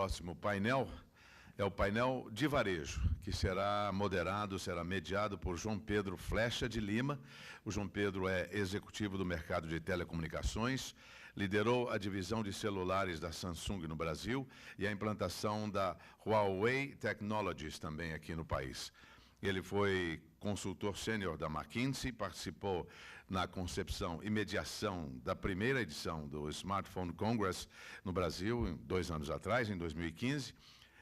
próximo painel é o painel de varejo, que será mediado por João Pedro Flecha de Lima. O João Pedro é executivo do mercado de telecomunicações, liderou a divisão de celulares da Samsung no Brasil e a implantação da Huawei Technologies também aqui no país. Ele foi consultor sênior da McKinsey, participou na concepção e mediação da primeira edição do Smartphone Congress no Brasil, 2 anos atrás, em 2015.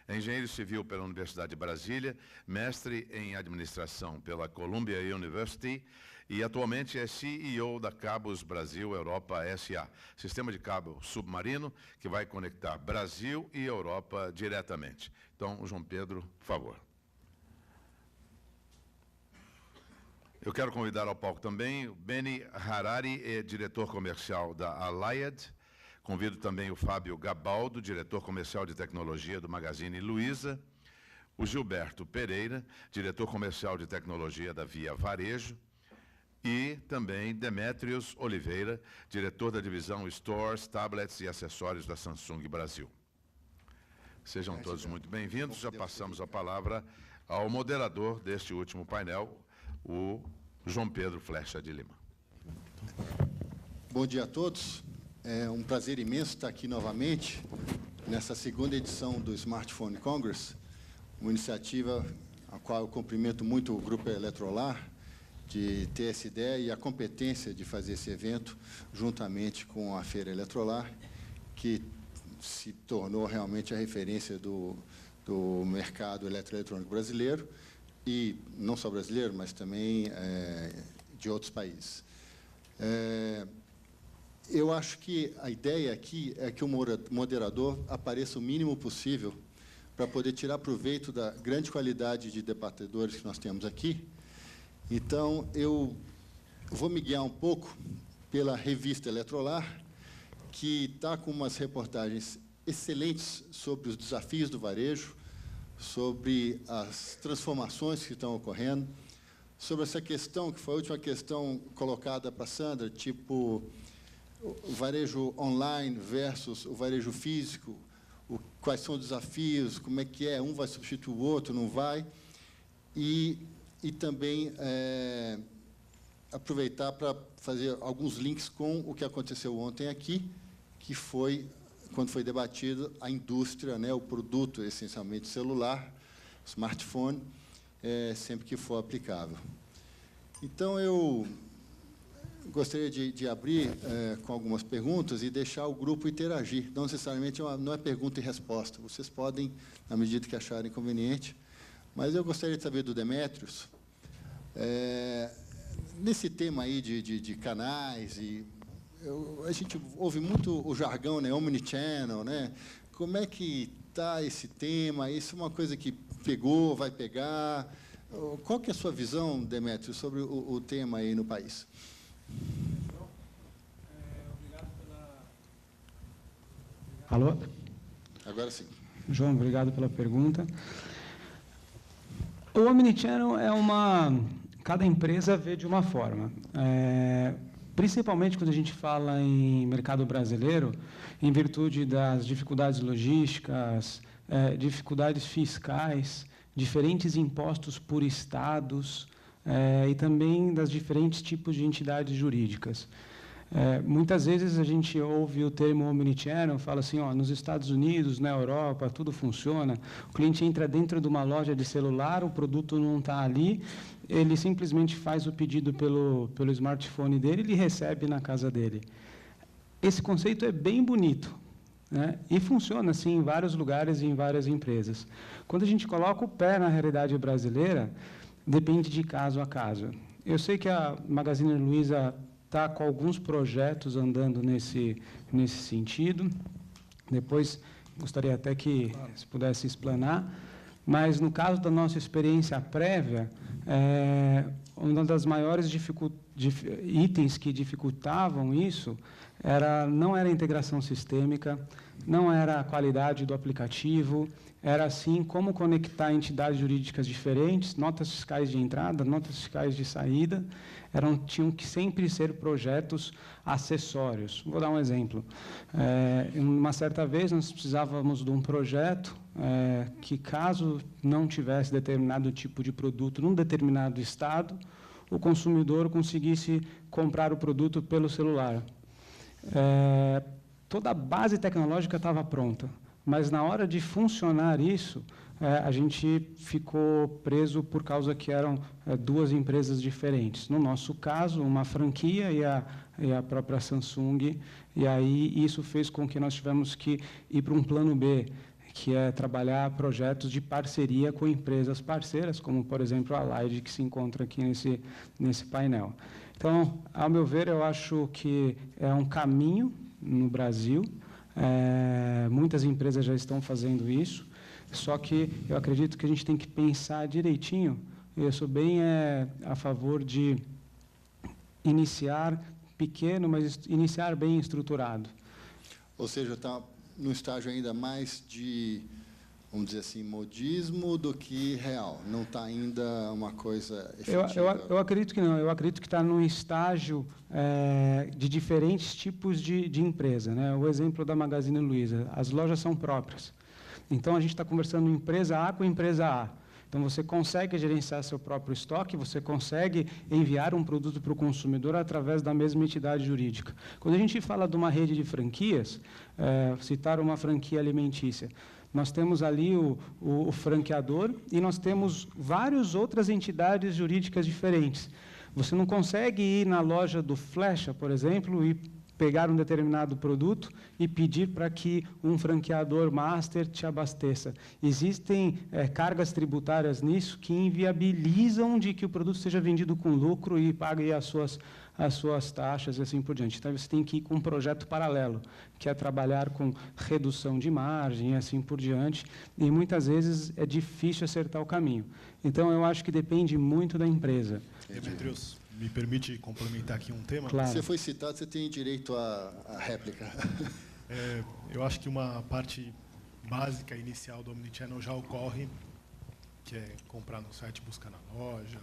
É engenheiro civil pela Universidade de Brasília, mestre em administração pela Columbia University e atualmente é CEO da Cabos Brasil Europa SA, sistema de cabo submarino que vai conectar Brasil e Europa diretamente. Então, João Pedro, por favor. Eu quero convidar ao palco também o Beni Harari, diretor comercial da Allied. Convido também o Fábio Gabaldo, diretor comercial de tecnologia do Magazine Luiza. O Gilberto Pereira, diretor comercial de tecnologia da Via Varejo. E também Demétrios Oliveira, diretor da divisão Stores, Tablets e Acessórios da Samsung Brasil. Sejam todos muito bem-vindos. Já passamos a palavra ao moderador deste último painel, o João Pedro Flecha de Lima. Bom dia a todos. É um prazer imenso estar aqui novamente, nessa segunda edição do Smartphone Congress, uma iniciativa a qual eu cumprimento muito o Grupo Eletrolar, de ter essa ideia e a competência de fazer esse evento, juntamente com a Feira Eletrolar, que se tornou realmente a referência do mercado eletroeletrônico brasileiro, e não só brasileiro, mas também de outros países. Eu acho que a ideia aqui é que o moderador apareça o mínimo possível para poder tirar proveito da grande qualidade de debatedores que nós temos aqui. Então, eu vou me guiar um pouco pela revista Eletrolar, que está com umas reportagens excelentes sobre os desafios do varejo, sobre as transformações que estão ocorrendo, sobre essa questão, que foi a última questão colocada para a Sandra, tipo o varejo online versus o varejo físico, quais são os desafios, como é que é, um vai substituir o outro, não vai, e também aproveitar para fazer alguns links com o que aconteceu ontem aqui, que foi, quando foi debatido, a indústria, né, o produto essencialmente celular, smartphone, sempre que for aplicável. Então, eu gostaria de abrir com algumas perguntas e deixar o grupo interagir. Não necessariamente não é pergunta e resposta. Vocês podem, na medida que acharem conveniente. Mas eu gostaria de saber do Demétrios, nesse tema aí de canais, a gente ouve muito o jargão, né, omnichannel, né? Como é que está esse tema? Isso é uma coisa que pegou, vai pegar? Qual que é a sua visão, Demétrios, sobre o tema aí no país? Obrigado pela... Alô? Agora sim. João, obrigado pela pergunta. O omnichannel é cada empresa vê de uma forma. Principalmente quando a gente fala em mercado brasileiro, em virtude das dificuldades logísticas, dificuldades fiscais, diferentes impostos por estados, e também das diferentes tipos de entidades jurídicas. Muitas vezes a gente ouve o termo omnichannel, fala assim, nos Estados Unidos, na Europa, tudo funciona, o cliente entra dentro de uma loja de celular, o produto não está ali, ele simplesmente faz o pedido pelo smartphone dele e ele recebe na casa dele. Esse conceito é bem bonito, né? E funciona assim em vários lugares e em várias empresas. Quando a gente coloca o pé na realidade brasileira, depende de caso a caso. Eu sei que a Magazine Luiza está com alguns projetos andando nesse sentido. Depois, gostaria até que se pudesse explanar. Mas, no caso da nossa experiência prévia, uma das maiores itens que dificultavam isso não era a integração sistêmica, não era a qualidade do aplicativo, era assim como conectar entidades jurídicas diferentes, notas fiscais de entrada, notas fiscais de saída, tinham que sempre ser projetos acessórios. Vou dar um exemplo. Uma certa vez, nós precisávamos de um projeto que, caso não tivesse determinado tipo de produto num determinado estado, o consumidor conseguisse comprar o produto pelo celular. Toda a base tecnológica estava pronta, mas, na hora de funcionar isso, a gente ficou preso por causa que eram duas empresas diferentes. No nosso caso, uma franquia e a própria Samsung, e aí isso fez com que nós tivemos que ir para um plano B, que é trabalhar projetos de parceria com empresas parceiras, como, por exemplo, a Lide, que se encontra aqui nesse painel. Então, ao meu ver, eu acho que é um caminho no Brasil. Muitas empresas já estão fazendo isso, só que eu acredito que a gente tem que pensar direitinho. Eu sou bem a favor de iniciar pequeno, mas iniciar bem estruturado. Ou seja, está no estágio ainda mais de, vamos dizer assim, modismo do que real. Não está ainda uma coisa efetiva. Eu acredito que não. Eu acredito que está num estágio de diferentes tipos de empresa, né? O exemplo da Magazine Luiza. As lojas são próprias. Então, a gente está conversando empresa A com empresa A. Então, você consegue gerenciar seu próprio estoque, você consegue enviar um produto para o consumidor através da mesma entidade jurídica. Quando a gente fala de uma rede de franquias, citar uma franquia alimentícia, nós temos ali o franqueador e nós temos várias outras entidades jurídicas diferentes. Você não consegue ir na loja do Flecha, por exemplo, e pegar um determinado produto e pedir para que um franqueador master te abasteça. Existem cargas tributárias nisso que inviabilizam de que o produto seja vendido com lucro e pague as suas taxas e assim por diante. Então, você tem que ir com um projeto paralelo, que é trabalhar com redução de margem e assim por diante, e muitas vezes é difícil acertar o caminho. Então, eu acho que depende muito da empresa. Demetrios, me permite complementar aqui um tema? Claro. Você foi citado, você tem direito à réplica. Eu acho que uma parte básica, inicial do Omnichannel já ocorre, que é comprar no site e buscar na loja,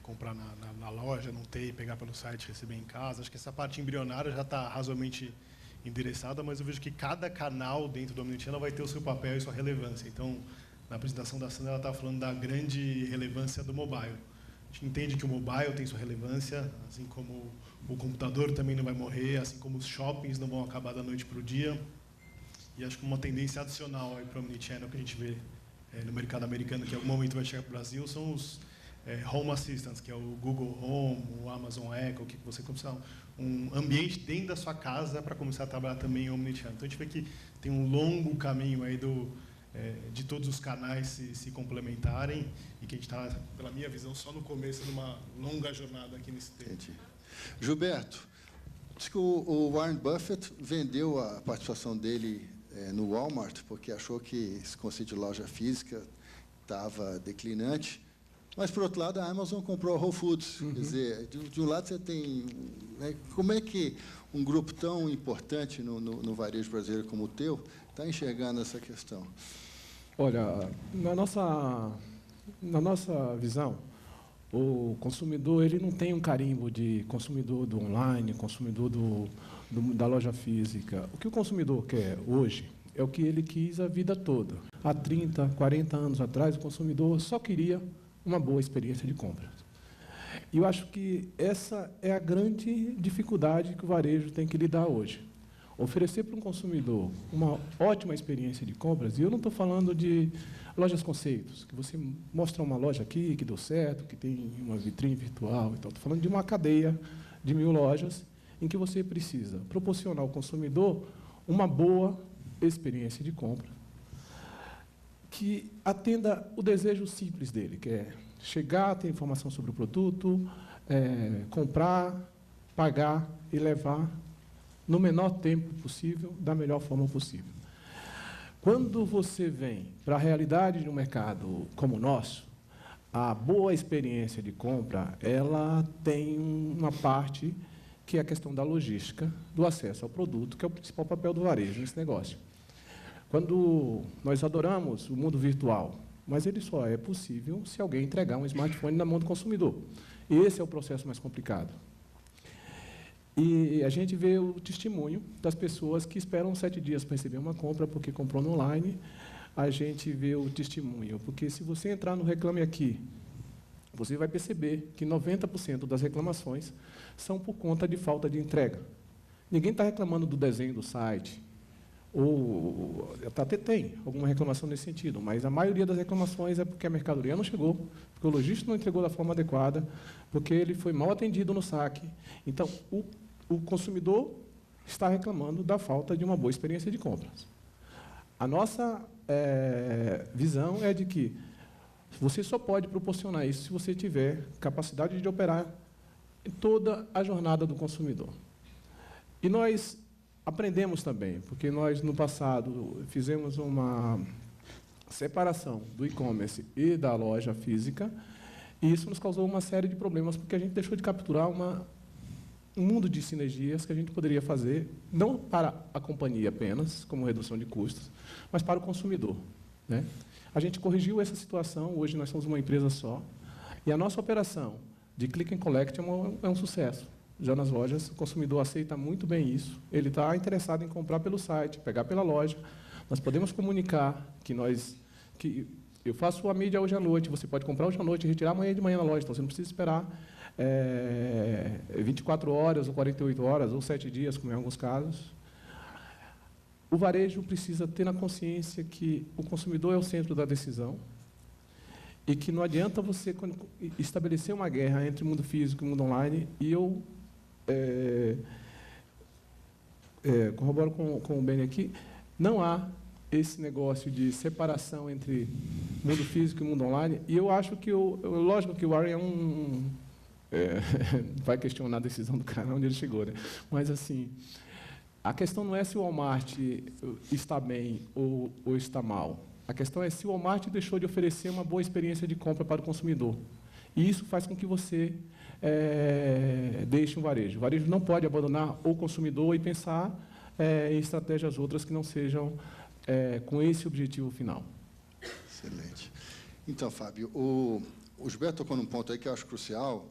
comprar na loja, não ter, pegar pelo site, receber em casa. Acho que essa parte embrionária já está razoavelmente endereçada, mas eu vejo que cada canal dentro do Omnichannel vai ter o seu papel e sua relevância. Então, na apresentação da Sandra, ela estava falando da grande relevância do mobile. A gente entende que o mobile tem sua relevância, assim como o computador também não vai morrer, assim como os shoppings não vão acabar da noite para o dia. E acho que uma tendência adicional para o Omnichannel que a gente vê no mercado americano, que em algum momento vai chegar para o Brasil, são os Home Assistants, que é o Google Home, o Amazon Echo, que você começa um ambiente dentro da sua casa para começar a trabalhar também em Omnichannel. Então, a gente vê que tem um longo caminho aí de todos os canais se complementarem e que a gente está, pela minha visão, só no começo de uma longa jornada aqui nesse tempo. Entendi. Gilberto, diz que o Warren Buffett vendeu a participação dele no Walmart porque achou que esse conceito de loja física estava declinante. Mas, por outro lado, a Amazon comprou a Whole Foods. Quer dizer, de um lado você tem... como é que um grupo tão importante no varejo brasileiro como o teu está enxergando essa questão? Olha, na nossa visão, o consumidor ele não tem um carimbo de consumidor do online, consumidor da loja física. O que o consumidor quer hoje é o que ele quis a vida toda. Há 30, 40 anos atrás, o consumidor só queria uma boa experiência de compra. E eu acho que essa é a grande dificuldade que o varejo tem que lidar hoje. Oferecer para um consumidor uma ótima experiência de compras, e eu não estou falando de lojas conceitos, que você mostra uma loja aqui que deu certo, que tem uma vitrine virtual, então estou falando de uma cadeia de 1000 lojas em que você precisa proporcionar ao consumidor uma boa experiência de compra, que atenda o desejo simples dele, que é chegar, ter informação sobre o produto, comprar, pagar e levar no menor tempo possível, da melhor forma possível. Quando você vem para a realidade de um mercado como o nosso, a boa experiência de compra, ela tem uma parte que é a questão da logística, do acesso ao produto, que é o principal papel do varejo nesse negócio. Quando nós adoramos o mundo virtual, mas ele só é possível se alguém entregar um smartphone na mão do consumidor. Esse é o processo mais complicado. E a gente vê o testemunho das pessoas que esperam 7 dias para receber uma compra porque comprou no online. A gente vê o testemunho, porque se você entrar no Reclame Aqui, você vai perceber que 90% das reclamações são por conta de falta de entrega. Ninguém está reclamando do desenho do site, ou até tem alguma reclamação nesse sentido, mas a maioria das reclamações é porque a mercadoria não chegou, porque o lojista não entregou da forma adequada, porque ele foi mal atendido no saque. Então, o consumidor está reclamando da falta de uma boa experiência de compras. A nossa visão é de que você só pode proporcionar isso se você tiver capacidade de operar em toda a jornada do consumidor. E nós aprendemos também, porque nós, no passado, fizemos uma separação do e-commerce e da loja física, e isso nos causou uma série de problemas, porque a gente deixou de capturar um mundo de sinergias que a gente poderia fazer, não para a companhia apenas, como redução de custos, mas para o consumidor, né? A gente corrigiu essa situação, hoje nós somos uma empresa só, e a nossa operação de Click and Collect é um sucesso. Já nas lojas, o consumidor aceita muito bem isso, ele está interessado em comprar pelo site, pegar pela loja. Nós podemos comunicar que eu faço a mídia hoje à noite, você pode comprar hoje à noite e retirar amanhã de manhã na loja, então você não precisa esperar 24 horas, ou 48 horas, ou 7 dias, como em alguns casos. O varejo precisa ter na consciência que o consumidor é o centro da decisão e que não adianta você estabelecer uma guerra entre o mundo físico e o mundo online. E eu corroboro com o Beni aqui, não há esse negócio de separação entre mundo físico e mundo online. E eu acho que, lógico que o Warren vai questionar a decisão do cara onde ele chegou, né? Mas, assim, a questão não é se o Walmart está bem ou está mal. A questão é se o Walmart deixou de oferecer uma boa experiência de compra para o consumidor. E isso faz com que você deixe um varejo. O varejo não pode abandonar o consumidor e pensar em estratégias outras que não sejam com esse objetivo final. Excelente. Então, Fábio, o Gilberto tocou num ponto aí que eu acho crucial,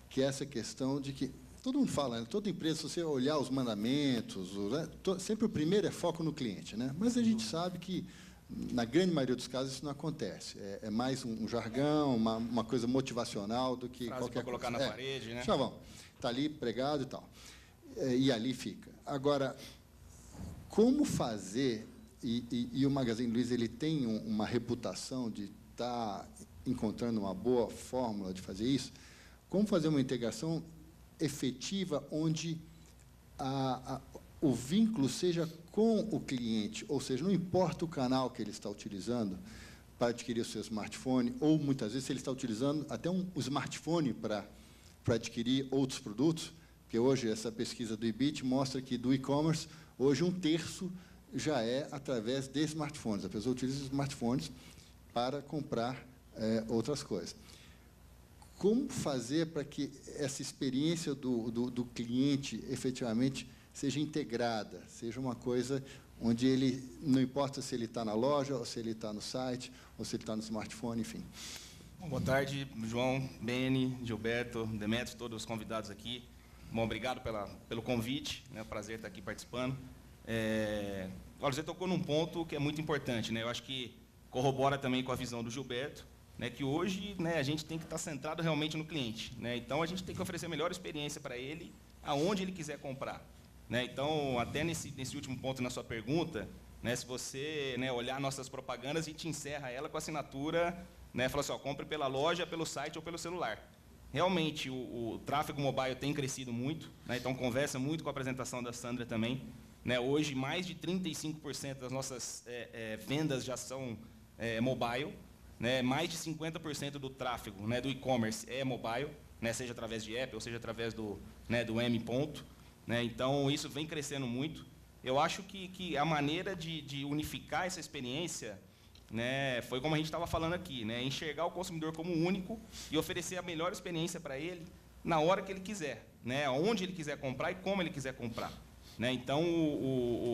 que é essa questão de que todo mundo fala, né? Toda empresa, se você olhar os mandamentos, sempre o primeiro é foco no cliente, né? Mas a gente sabe que, na grande maioria dos casos, isso não acontece. É mais um jargão, uma coisa motivacional do que frase qualquer para colocar coisa. Na parede, né? Chavão, está ali pregado e tal. E ali fica. Agora, como fazer, e o Magazine Luiza ele tem uma reputação de estar encontrando uma boa fórmula de fazer isso, como fazer uma integração efetiva onde o vínculo seja com o cliente, ou seja, não importa o canal que ele está utilizando para adquirir o seu smartphone, ou muitas vezes ele está utilizando até o smartphone para adquirir outros produtos, porque hoje essa pesquisa do Ibit mostra que do e-commerce, hoje 1/3 já é através de smartphones. A pessoa utiliza smartphones para comprar outras coisas. Como fazer para que essa experiência do cliente, efetivamente, seja integrada, seja uma coisa onde ele, não importa se ele está na loja, ou se ele está no site, ou se ele está no smartphone, enfim. Bom, boa tarde, João, Beni, Gilberto, Demetrios, todos os convidados aqui. Bom, obrigado pelo convite, né? É um prazer estar aqui participando. Olha, você tocou num ponto que é muito importante, né? Eu acho que corrobora também com a visão do Gilberto, né, que hoje, né, a gente tem que estar centrado realmente no cliente, né? Então a gente tem que oferecer a melhor experiência para ele aonde ele quiser comprar, né? Então, até nesse último ponto na sua pergunta, né, se você, né, olhar nossas propagandas, a gente encerra ela com a assinatura, né, fala assim, ó, compre pela loja, pelo site ou pelo celular. Realmente o tráfego mobile tem crescido muito, né? Então conversa muito com a apresentação da Sandra também, né? Hoje mais de 35% das nossas vendas já são mobile. Né, mais de 50% do tráfego, né, do e-commerce é mobile, né, seja através de app ou seja através do M ponto, né, então isso vem crescendo muito. Eu acho que a maneira de unificar essa experiência, né, foi como a gente estava falando aqui, né, enxergar o consumidor como único e oferecer a melhor experiência para ele na hora que ele quiser, né, onde ele quiser comprar e como ele quiser comprar. Né. Então,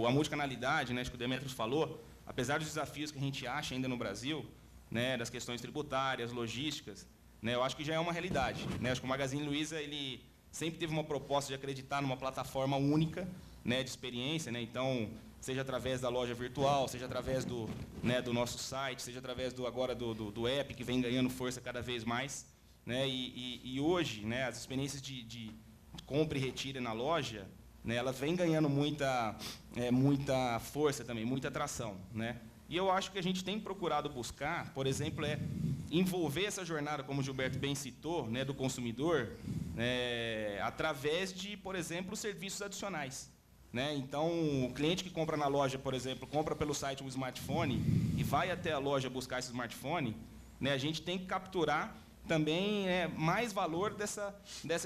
a multicanalidade, né, acho que o Demetrios falou, apesar dos desafios que a gente acha ainda no Brasil, né, das questões tributárias, logísticas, né, eu acho que já é uma realidade. Né. Acho que o Magazine Luiza ele sempre teve uma proposta de acreditar numa plataforma única, né, de experiência, né, então, seja através da loja virtual, seja através do, né, do nosso site, seja através agora do app, que vem ganhando força cada vez mais. Né, e hoje, né, as experiências de compra e retira na loja, né, elas vêm ganhando muita força também, muita atração. Né. E eu acho que a gente tem procurado buscar, por exemplo, envolver essa jornada, como o Gilberto bem citou, né, do consumidor, através de, por exemplo, serviços adicionais. Né? Então, o cliente que compra na loja, por exemplo, compra pelo site um smartphone e vai até a loja buscar esse smartphone, né, a gente tem que capturar também mais valor dessa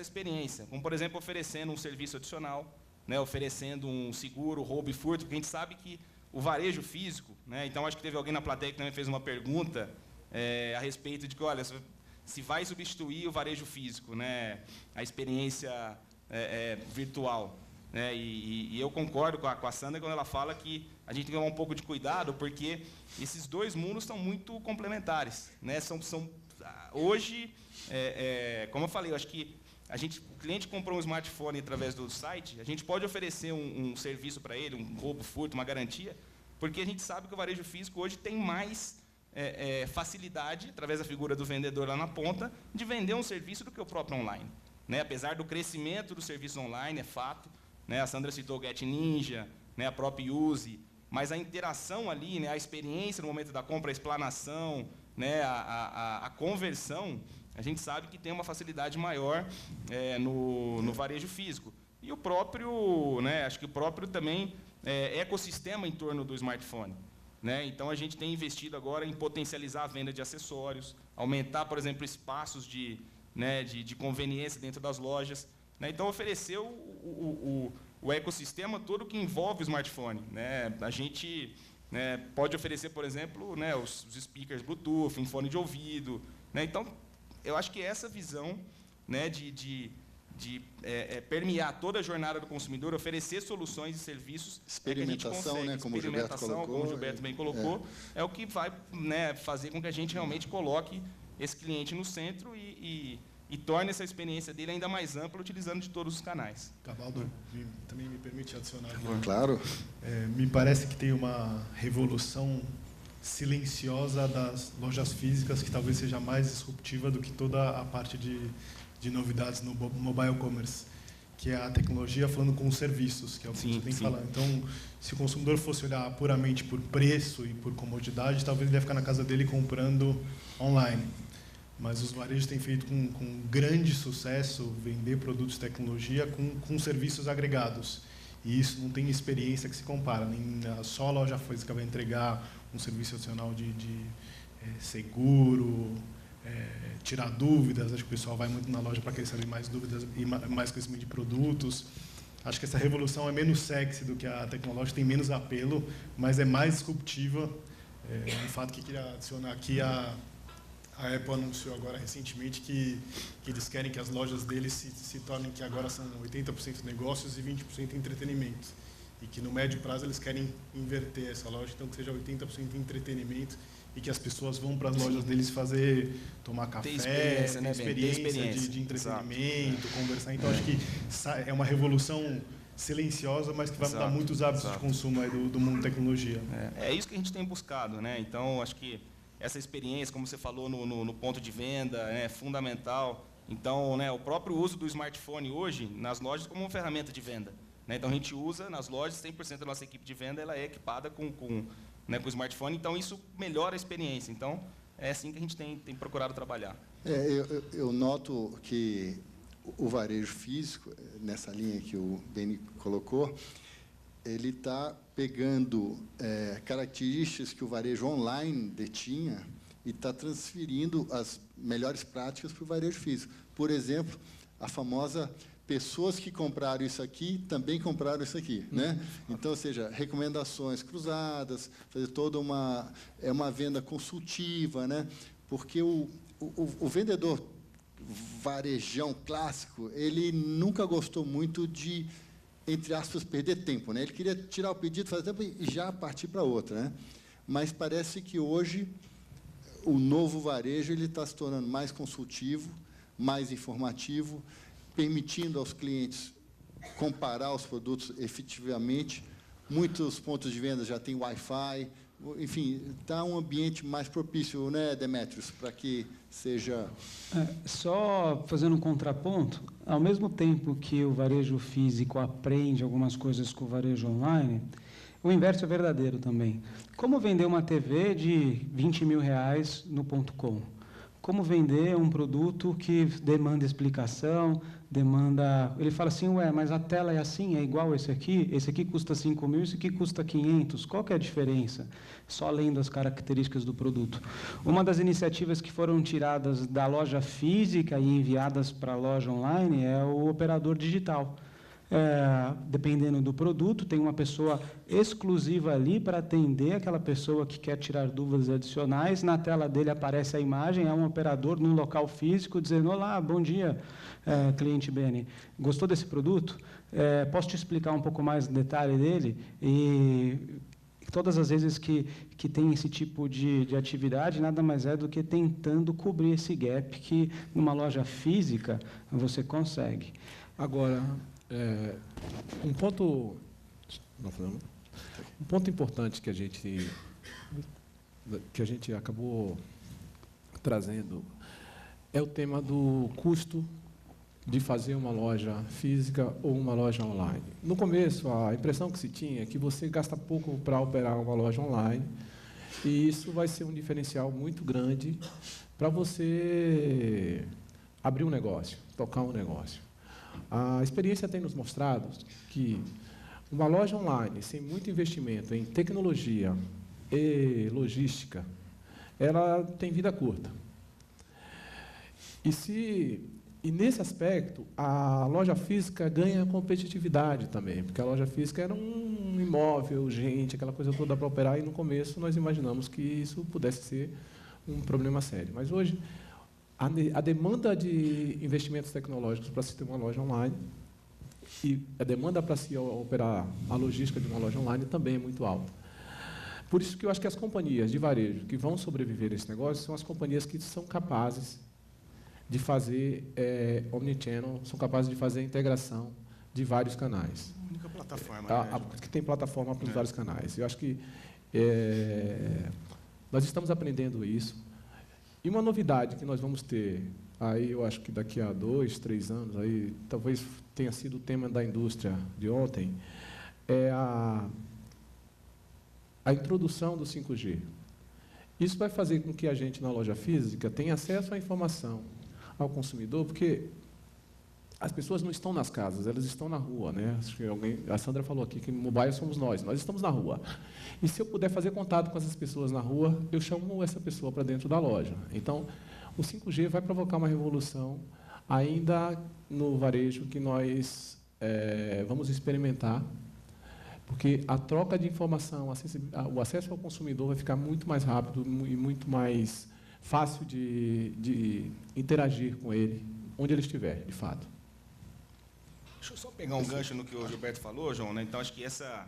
experiência, como, por exemplo, oferecendo um serviço adicional, né, oferecendo um seguro, roubo e furto, porque a gente sabe que o varejo físico, né, então acho que teve alguém na plateia que também fez uma pergunta a respeito de que, olha, se vai substituir o varejo físico, né, a experiência virtual. E eu concordo com a Sandra quando ela fala que a gente tem que tomar um pouco de cuidado, porque esses dois mundos são muito complementares. Né? Hoje, como eu falei, eu acho que o cliente comprou um smartphone através do site, a gente pode oferecer um serviço para ele, um roubo, furto, uma garantia, porque a gente sabe que o varejo físico hoje tem mais facilidade, através da figura do vendedor lá na ponta, de vender um serviço do que o próprio online. Né? Apesar do crescimento do serviço online, é fato, né, a Sandra citou o Get Ninja, né, a própria Use, mas a interação ali, né, a experiência no momento da compra, a explanação, né, a conversão, a gente sabe que tem uma facilidade maior no varejo físico. E o próprio, né, acho que o próprio também ecossistema em torno do smartphone. Né? Então, a gente tem investido agora em potencializar a venda de acessórios, aumentar, por exemplo, espaços de conveniência dentro das lojas. Né? Então, oferecer o ecossistema todo que envolve o smartphone. Né? A gente pode oferecer, por exemplo, né, os speakers Bluetooth, um fone de ouvido. Né? Então, eu acho que essa visão, né, de permear toda a jornada do consumidor, oferecer soluções e serviços, experimentação, né, como o Gilberto bem colocou, é o que vai, né, fazer com que a gente realmente coloque esse cliente no centro e torne essa experiência dele ainda mais ampla, utilizando de todos os canais. Cavaldo, também me permite adicionar aqui. Claro. Me parece que tem uma revolução silenciosa das lojas físicas que talvez seja mais disruptiva do que toda a parte de novidades no mobile commerce, que é a tecnologia falando com os serviços, que é o que você tem que falar. Então, se o consumidor fosse olhar puramente por preço e por comodidade, talvez ele ia ficar na casa dele comprando online. Mas os varejos têm feito com grande sucesso vender produtos de tecnologia com serviços agregados. E isso não tem experiência que se compara. Nem só a loja física vai entregar um serviço adicional de seguro, tirar dúvidas. Acho que o pessoal vai muito na loja para querer saber mais dúvidas e mais conhecimento de produtos. Acho que essa revolução é menos sexy do que a tecnológica, tem menos apelo, mas é mais disruptiva. Um fato que queria adicionar aqui, a Apple anunciou agora recentemente que eles querem que as lojas deles se tornem, que agora são 80% negócios e 20% entretenimento. E que no médio prazo eles querem inverter essa loja, então que seja 80% entretenimento e que as pessoas vão para as lojas deles tomar café, ter experiência de entretenimento, conversar. Então acho que é uma revolução silenciosa, mas que vai mudar muito os hábitos de consumo aí do mundo da tecnologia. É isso que a gente tem buscado, né? Então acho que essa experiência, como você falou, no ponto de venda, é fundamental. Então, né, o próprio uso do smartphone hoje nas lojas como uma ferramenta de venda. Né? Então, a gente usa nas lojas, 100% da nossa equipe de venda ela é equipada com o smartphone, então isso melhora a experiência. Então, é assim que a gente tem procurado trabalhar. Eu noto que o varejo físico, nessa linha que o Beni colocou, ele está pegando características que o varejo online detinha e está transferindo as melhores práticas para o varejo físico. Por exemplo, a famosa pessoas que compraram isso aqui também compraram isso aqui, né? Então, ou seja, recomendações cruzadas, fazer toda uma venda consultiva, né? Porque o vendedor varejão clássico, ele nunca gostou muito de, entre aspas, perder tempo, né? Ele queria tirar o pedido, fazer tempo e já partir para outra, né? Mas parece que hoje o novo varejo ele está se tornando mais consultivo, mais informativo, permitindo aos clientes comparar os produtos efetivamente. Muitos pontos de venda já têm Wi-Fi, enfim, está um ambiente mais propício, né, Demetrios, para que seja... Só fazendo um contraponto, ao mesmo tempo que o varejo físico aprende algumas coisas com o varejo online, o inverso é verdadeiro também. Como vender uma TV de R$20.000 no .com? Como vender um produto que demanda explicação, demanda... Ele fala assim, ué, mas a tela é assim, é igual esse aqui custa 5.000, esse aqui custa 500, qual que é a diferença? Só lendo as características do produto. Uma das iniciativas que foram tiradas da loja física e enviadas para a loja online é o operador digital. Dependendo do produto, tem uma pessoa exclusiva ali para atender aquela pessoa que quer tirar dúvidas adicionais. Na tela dele aparece a imagem, é um operador num local físico dizendo, olá, bom dia, cliente Beni, gostou desse produto? Posso te explicar um pouco mais o detalhe dele? E todas as vezes que tem esse tipo de atividade, nada mais é do que tentando cobrir esse gap que, numa loja física, você consegue. Agora, um ponto importante que a gente acabou trazendo é o tema do custo de fazer uma loja física ou uma loja online. No começo, a impressão que se tinha é que você gasta pouco para operar uma loja online, e isso vai ser um diferencial muito grande para você abrir um negócio, tocar um negócio. A experiência tem nos mostrado que uma loja online, sem muito investimento em tecnologia e logística, ela tem vida curta. E nesse aspecto, a loja física ganha competitividade também, porque a loja física era um imóvel, gente, aquela coisa toda para operar, e no começo nós imaginamos que isso pudesse ser um problema sério. Mas hoje, a demanda de investimentos tecnológicos para se ter uma loja online e a demanda para se operar a logística de uma loja online também é muito alta. Por isso que eu acho que as companhias de varejo que vão sobreviver a esse negócio são as companhias que são capazes de fazer omnichannel, são capazes de fazer a integração de vários canais. A única plataforma, que tem plataforma para os vários canais. Eu acho que nós estamos aprendendo isso. E uma novidade que nós vamos ter, aí eu acho que daqui a 2, 3 anos, aí talvez tenha sido o tema da indústria de ontem, é a introdução do 5G. Isso vai fazer com que a gente, na loja física, tenha acesso à informação ao consumidor, porque as pessoas não estão nas casas, elas estão na rua, né? Acho que a Sandra falou aqui que mobile somos nós estamos na rua. E se eu puder fazer contato com essas pessoas na rua, eu chamo essa pessoa para dentro da loja. Então, o 5G vai provocar uma revolução ainda no varejo que nós vamos experimentar, porque a troca de informação, o acesso ao consumidor vai ficar muito mais rápido e muito mais fácil de interagir com ele, onde ele estiver, de fato. Deixa eu só pegar um gancho no que o Gilberto falou, João, né? Então, acho que a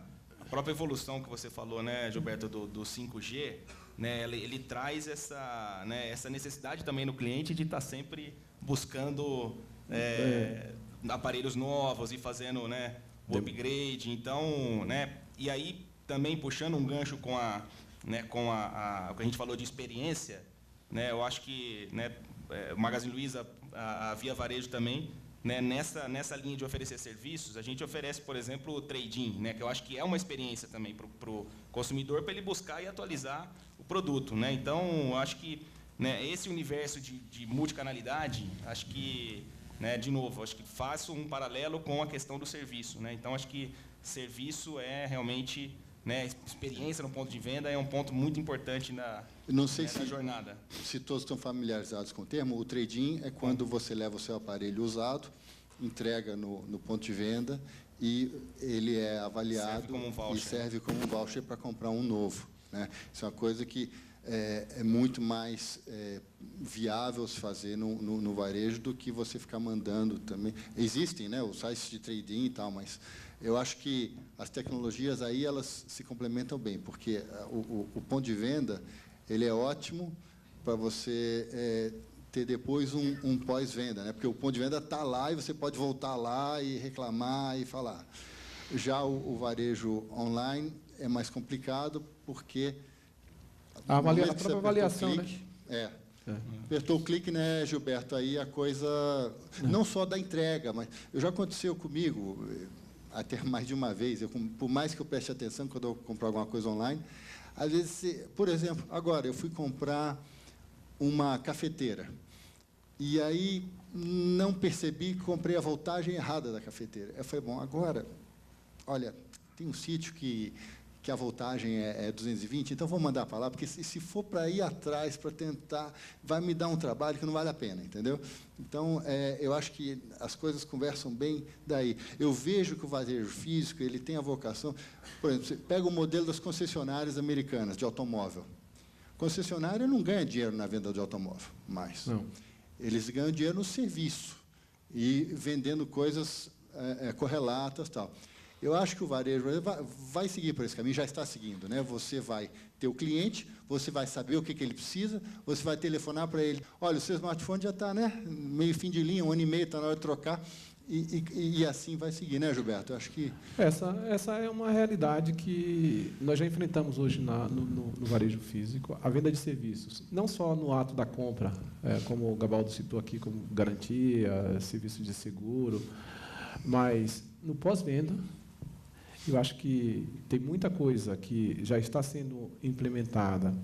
própria evolução que você falou, né, Gilberto, do 5G, né, ele traz essa necessidade também no cliente de estar sempre buscando aparelhos novos e fazendo, né, o upgrade. Então, né, e aí também puxando um gancho com o que a gente falou de experiência, né, eu acho que, né, o Magazine Luiza, a Via Varejo também, né, nessa linha de oferecer serviços, a gente oferece, por exemplo, o trade-in, né, que eu acho que é uma experiência também para o consumidor, para ele buscar e atualizar o produto, né? Então, eu acho que, né, esse universo de multicanalidade, acho que, né, de novo, acho que faço um paralelo com a questão do serviço, né? Então, acho que serviço é realmente, né, experiência no ponto de venda é um ponto muito importante na jornada. Se todos estão familiarizados com o termo, o trade-in é quando você leva o seu aparelho usado entrega no ponto de venda e ele é avaliado e serve como um voucher para comprar um novo, né? Isso é uma coisa que é muito mais viável se fazer no varejo do que você ficar mandando também. Existem, né, os sites de trading e tal, mas eu acho que as tecnologias aí elas se complementam bem, porque o ponto de venda ele é ótimo para você ter depois um pós-venda, né? Porque o ponto de venda está lá e você pode voltar lá e reclamar e falar. Já o varejo online é mais complicado porque a própria avaliação, clique, né? Apertou o clique, né, Gilberto? Aí a coisa não só da entrega, mas já aconteceu comigo até mais de uma vez. Por mais que eu preste atenção quando eu compro alguma coisa online, às vezes, por exemplo, agora eu fui comprar uma cafeteira e aí não percebi que comprei a voltagem errada da cafeteira. Eu falei, bom, agora, olha, tem um sítio que a voltagem é 220, então vou mandar para lá, porque se for para ir atrás, para tentar, vai me dar um trabalho que não vale a pena, entendeu? Então, eu acho que as coisas conversam bem daí. Eu vejo que o varejo físico ele tem a vocação... Por exemplo, você pega o modelo das concessionárias americanas de automóvel. Concessionária não ganha dinheiro na venda de automóvel, mais. Não. Eles ganham dinheiro no serviço e vendendo coisas correlatas e tal. Eu acho que o varejo vai seguir por esse caminho, já está seguindo, né? Você vai ter o cliente, você vai saber o que ele precisa, você vai telefonar para ele, olha, o seu smartphone já está, né, meio fim de linha, 1 ano e meio, está na hora de trocar, e assim vai seguir, né, Gilberto? Eu acho que... Essa é uma realidade que nós já enfrentamos hoje no varejo físico, a venda de serviços, não só no ato da compra, como o Gabaldo citou aqui, como garantia, serviço de seguro, mas no pós-venda. Eu acho que tem muita coisa que já está sendo implementada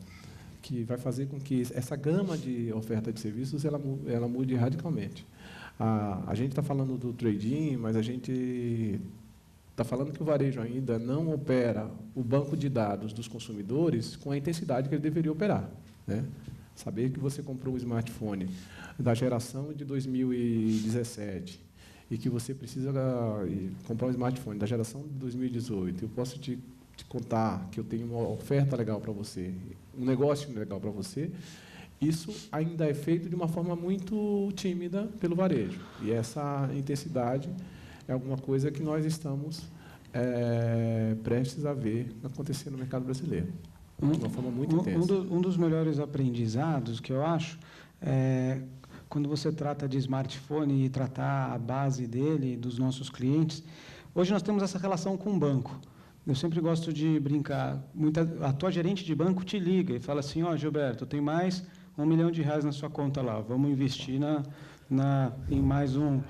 que vai fazer com que essa gama de oferta de serviços ela mude radicalmente. A gente está falando do trading, mas a gente está falando que o varejo ainda não opera o banco de dados dos consumidores com a intensidade que ele deveria operar, né? Saber que você comprou um smartphone da geração de 2017 e que você precisa comprar um smartphone da geração de 2018, eu posso te contar que eu tenho uma oferta legal para você, um negócio legal para você, isso ainda é feito de uma forma muito tímida pelo varejo. E essa intensidade é alguma coisa que nós estamos prestes a ver acontecer no mercado brasileiro, de uma forma muito intensa. Um dos melhores aprendizados que eu acho é quando você trata de smartphone e tratar a base dele, dos nossos clientes. Hoje nós temos essa relação com o banco. Eu sempre gosto de brincar. A tua gerente de banco te liga e fala assim, ó, Gilberto, tem mais R$1 milhão na sua conta lá, vamos investir em mais um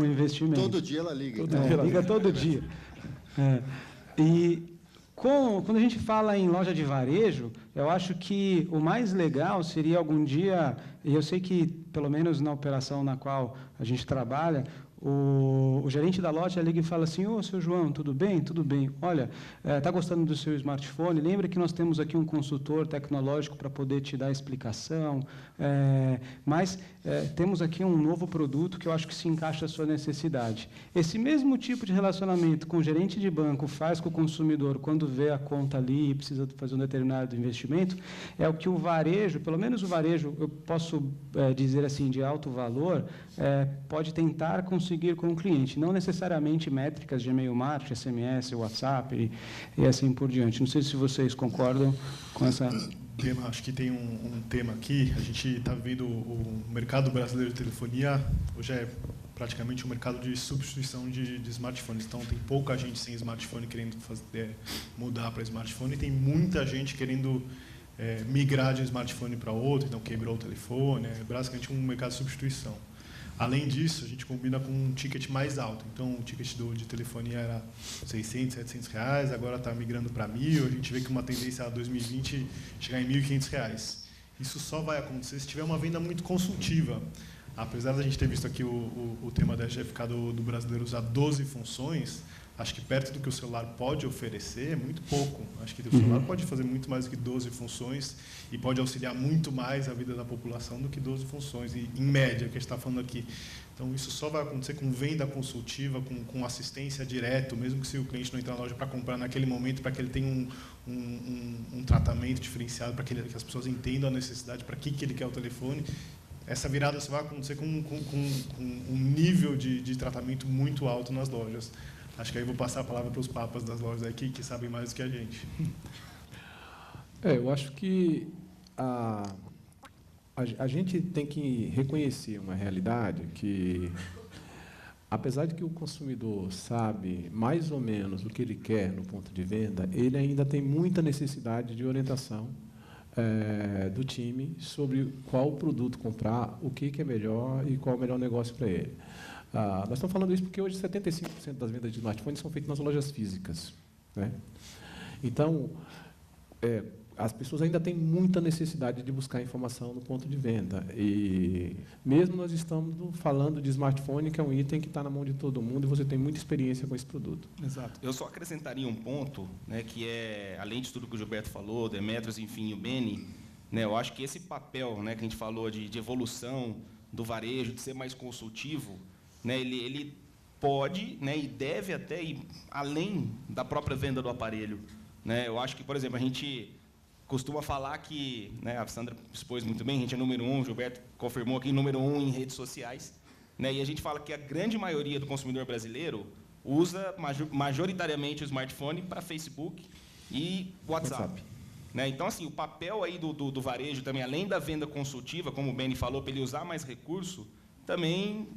investimento. Todo dia ela liga. Liga todo dia. E quando a gente fala em loja de varejo, eu acho que o mais legal seria algum dia, e eu sei que, pelo menos na operação na qual a gente trabalha, o gerente da loja liga e fala assim, ô, seu João, tudo bem? Tudo bem. Olha, está gostando do seu smartphone? Lembra que nós temos aqui um consultor tecnológico para poder te dar explicação, mas temos aqui um novo produto que eu acho que se encaixa à sua necessidade. Esse mesmo tipo de relacionamento com o gerente de banco faz com o consumidor quando vê a conta ali e precisa fazer um determinado investimento, é o que o varejo, pelo menos o varejo, eu posso dizer assim, de alto valor, pode tentar conseguir com o cliente, não necessariamente métricas de e-mail marketing, SMS, WhatsApp e assim por diante. Não sei se vocês concordam com essa... Acho que tem um tema aqui. A gente está vivendo o mercado brasileiro de telefonia, hoje é praticamente um mercado de substituição de smartphones. Então, tem pouca gente sem smartphone querendo mudar para smartphone e tem muita gente querendo migrar de um smartphone para outro, então quebrou o telefone. É basicamente um mercado de substituição. Além disso, a gente combina com um ticket mais alto. Então, o ticket de telefonia era R$600, R$700, agora está migrando para R$1.000. A gente vê que uma tendência a 2020 chegar em R$1.500. Isso só vai acontecer se tiver uma venda muito consultiva. Apesar da gente ter visto aqui o tema da GFK do brasileiro usar 12 funções, acho que perto do que o celular pode oferecer, é muito pouco. Acho que o celular pode fazer muito mais do que 12 funções e pode auxiliar muito mais a vida da população do que 12 funções, e, em média, que a gente está falando aqui. Então, isso só vai acontecer com venda consultiva, com assistência direto, mesmo que se o cliente não entrar na loja para comprar naquele momento, para que ele tenha um tratamento diferenciado, para que as pessoas entendam a necessidade, para que ele quer o telefone. Essa virada só vai acontecer com um nível de tratamento muito alto nas lojas. Acho que aí vou passar a palavra para os papas das lojas aqui, que sabem mais do que a gente. Eu acho que a gente tem que reconhecer uma realidade que, apesar de que o consumidor sabe mais ou menos o que ele quer no ponto de venda, ele ainda tem muita necessidade de orientação do time sobre qual produto comprar, o que é melhor e qual é o melhor negócio para ele. Nós estamos falando isso porque hoje 75% das vendas de smartphones são feitas nas lojas físicas, né? Então, as pessoas ainda têm muita necessidade de buscar informação no ponto de venda. E mesmo nós estamos falando de smartphone, que é um item que está na mão de todo mundo, e você tem muita experiência com esse produto. Exato. Eu só acrescentaria um ponto, né, que é, além de tudo que o Gilberto falou, Demetrios, enfim, o Beni, né, eu acho que esse papel, né, que a gente falou de evolução do varejo, de ser mais consultivo, né, ele pode, né, e deve até ir além da própria venda do aparelho, né? Eu acho que, por exemplo, a gente costuma falar que, né, a Sandra expôs muito bem, a gente é número 1, o Gilberto confirmou aqui, número 1 em redes sociais, né? E a gente fala que a grande maioria do consumidor brasileiro usa majoritariamente o smartphone para Facebook e WhatsApp. Né? Então, assim, o papel aí do varejo também, além da venda consultiva, como o Beni falou, para ele usar mais recurso, também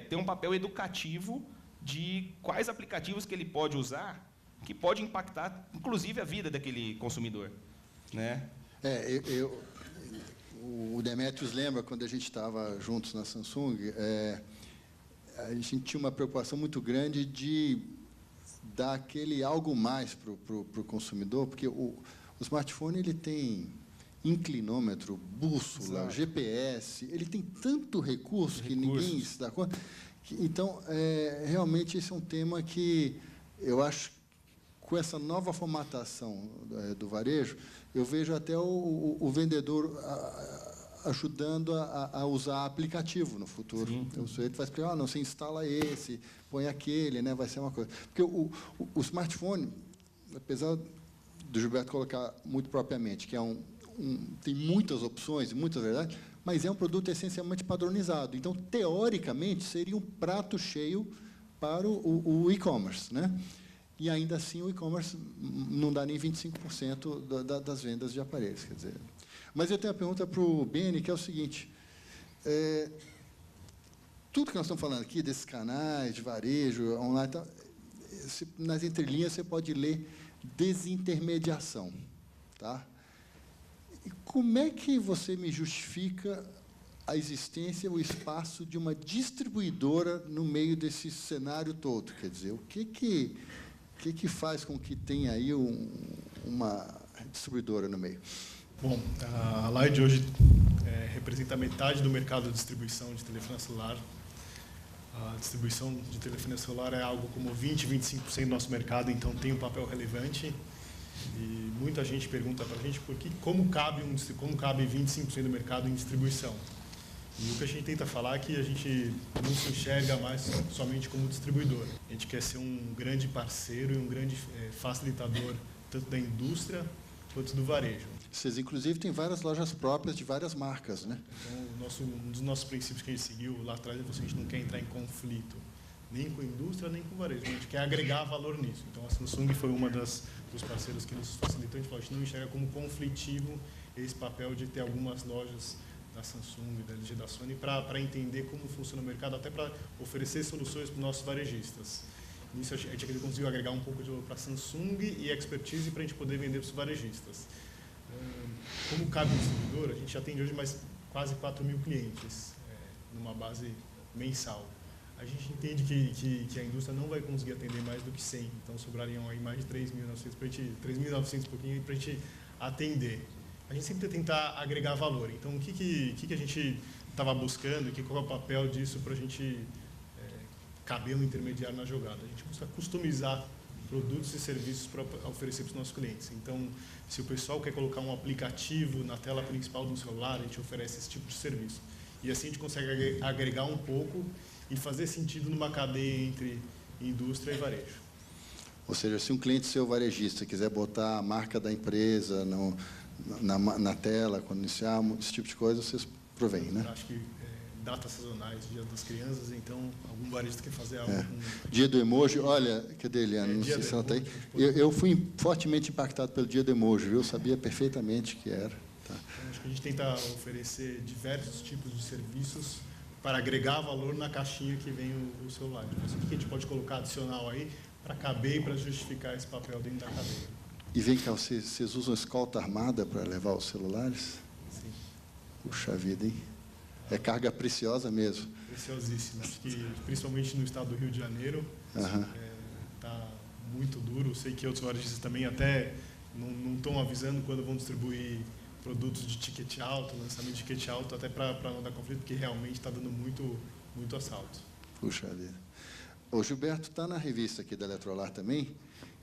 tem um papel educativo de quais aplicativos que ele pode usar, que pode impactar, inclusive, a vida daquele consumidor. Né? O Demetrios lembra, quando a gente estava juntos na Samsung, a gente tinha uma preocupação muito grande de dar aquele algo mais para o consumidor, porque o smartphone ele tem inclinômetro, bússola, exato, GPS, ele tem tanto recurso que ninguém se dá conta. Então, realmente, esse é um tema que eu acho, com essa nova formatação do varejo, eu vejo até o vendedor ajudando a usar aplicativo no futuro. O sujeito vai explicar, não, você instala esse, põe aquele, né, vai ser uma coisa. Porque o smartphone, apesar do Gilberto colocar muito propriamente, que tem muitas opções, muitas verdades, mas é um produto essencialmente padronizado. Então, teoricamente, seria um prato cheio para o e-commerce, né? E, ainda assim, o e-commerce não dá nem 25% das vendas de aparelhos. Quer dizer. Mas eu tenho uma pergunta para o Beni, que é o seguinte. Tudo que nós estamos falando aqui, desses canais de varejo, online, nas entrelinhas você pode ler desintermediação. Tá? E como é que você me justifica a existência, o espaço de uma distribuidora no meio desse cenário todo? Quer dizer, o que faz com que tenha aí uma distribuidora no meio? Bom, a Light hoje representa metade do mercado de distribuição de telefone celular. A distribuição de telefone celular é algo como 20, 25% do nosso mercado, então tem um papel relevante. E muita gente pergunta para a gente como cabe 25% do mercado em distribuição. E o que a gente tenta falar é que a gente não se enxerga mais somente como distribuidor. A gente quer ser um grande parceiro e um grande facilitador, tanto da indústria quanto do varejo. Vocês, inclusive, têm várias lojas próprias de várias marcas, né? Então, um dos nossos princípios que a gente seguiu lá atrás é que a gente não quer entrar em conflito, nem com a indústria, nem com o varejo. A gente quer agregar valor nisso. Então, a Samsung foi uma dos parceiros que nos facilitou. A gente não enxerga como conflitivo esse papel de ter algumas lojas da Samsung, da LG, da Sony, para entender como funciona o mercado, até para oferecer soluções para os nossos varejistas. Nisso, a gente conseguiu agregar um pouco de valor para a Samsung e expertise para a gente poder vender para os varejistas. Como cabe no distribuidor, a gente atende hoje mais quase 4 mil clientes, numa base mensal. A gente entende que a indústria não vai conseguir atender mais do que 100, então sobrariam aí mais de 3.900 e pouquinho para a gente atender. A gente sempre tentar agregar valor. Então, o que a gente estava buscando, qual é o papel disso para a gente caber um intermediário na jogada. A gente busca customizar produtos e serviços para oferecer para os nossos clientes. Então, se o pessoal quer colocar um aplicativo na tela principal do celular, a gente oferece esse tipo de serviço. E assim a gente consegue agregar um pouco e fazer sentido numa cadeia entre indústria e varejo. Ou seja, se um cliente seu varejista quiser botar a marca da empresa na tela, quando iniciar, esse tipo de coisa, vocês provêm, né? Acho que datas sazonais, Dia das Crianças, então algum varejista quer fazer algo com... Dia do emoji, olha, cadê Eliana? Não sei se ela está aí. Eu fui fortemente impactado pelo dia do emoji, viu? Eu sabia perfeitamente que era. Tá. Então, acho que a gente tenta oferecer diversos tipos de serviços para agregar valor na caixinha que vem o celular. Então, o que a gente pode colocar adicional aí para caber e para justificar esse papel dentro da cadeia. E vem cá, vocês usam escolta armada para levar os celulares? Sim. Puxa vida, hein? É carga preciosa mesmo. Preciosíssima. Acho que, principalmente no estado do Rio de Janeiro, está muito duro. Sei que outros varejistas também até não estão avisando quando vão distribuir produtos de ticket alto, lançamento de ticket alto, até para não dar conflito, porque realmente está dando muito assalto. Puxa vida. O Gilberto está na revista aqui da Eletrolar também,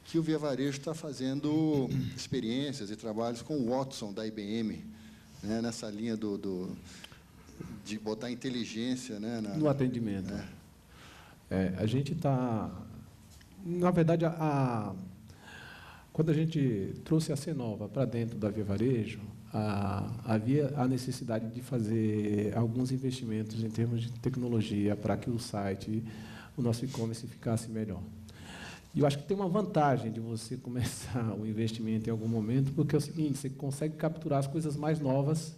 que o Via Varejo está fazendo experiências e trabalhos com o Watson, da IBM, né, nessa linha de botar inteligência, né, no atendimento. A gente está... Na verdade, quando a gente trouxe a Cenova para dentro da Via Varejo, havia a necessidade de fazer alguns investimentos em termos de tecnologia para que o site, o nosso e-commerce, ficasse melhor. E eu acho que tem uma vantagem de você começar o investimento em algum momento, porque é o seguinte, você consegue capturar as coisas mais novas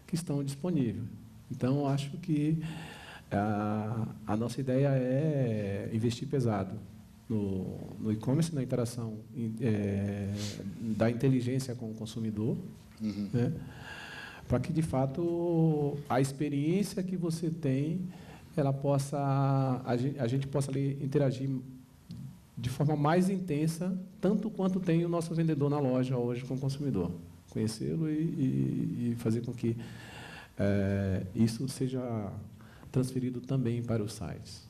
que estão disponíveis. Então, eu acho que a nossa ideia é investir pesado no e-commerce, na interação da inteligência com o consumidor, né, para que, de fato, a experiência que você tem, a gente possa ali interagir de forma mais intensa, tanto quanto tem o nosso vendedor na loja hoje com o consumidor. Conhecê-lo e fazer com que isso seja transferido também para os sites.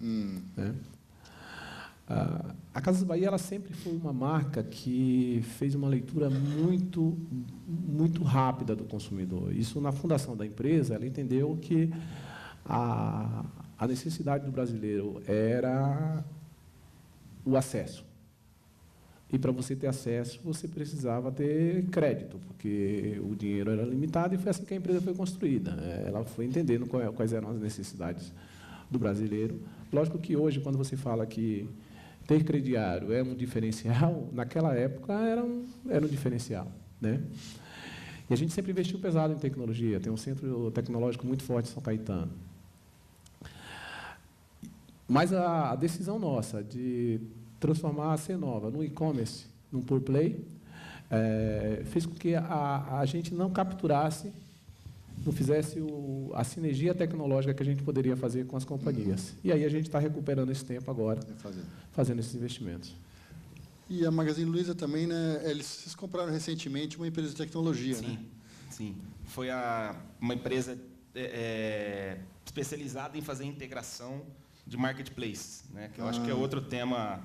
Né? A Casas Bahia ela sempre foi uma marca que fez uma leitura muito rápida do consumidor. Isso, na fundação da empresa, ela entendeu que a necessidade do brasileiro era o acesso. E, para você ter acesso, você precisava ter crédito, porque o dinheiro era limitado e foi assim que a empresa foi construída. Ela foi entendendo quais eram as necessidades do brasileiro. Lógico que hoje, quando você fala que ter crediário é um diferencial, naquela época era um diferencial, né? E a gente sempre investiu pesado em tecnologia. Tem um centro tecnológico muito forte em São Caetano. Mas a decisão nossa de transformar a Cenova no e-commerce, num pure play, fez com que a gente não capturasse, não fizesse a sinergia tecnológica que a gente poderia fazer com as companhias. E aí a gente está recuperando esse tempo agora, fazendo esses investimentos. E a Magazine Luiza também, né? Vocês compraram recentemente uma empresa de tecnologia, né? Sim. Foi uma empresa especializada em fazer integração de marketplace, né? Que eu acho que é outro tema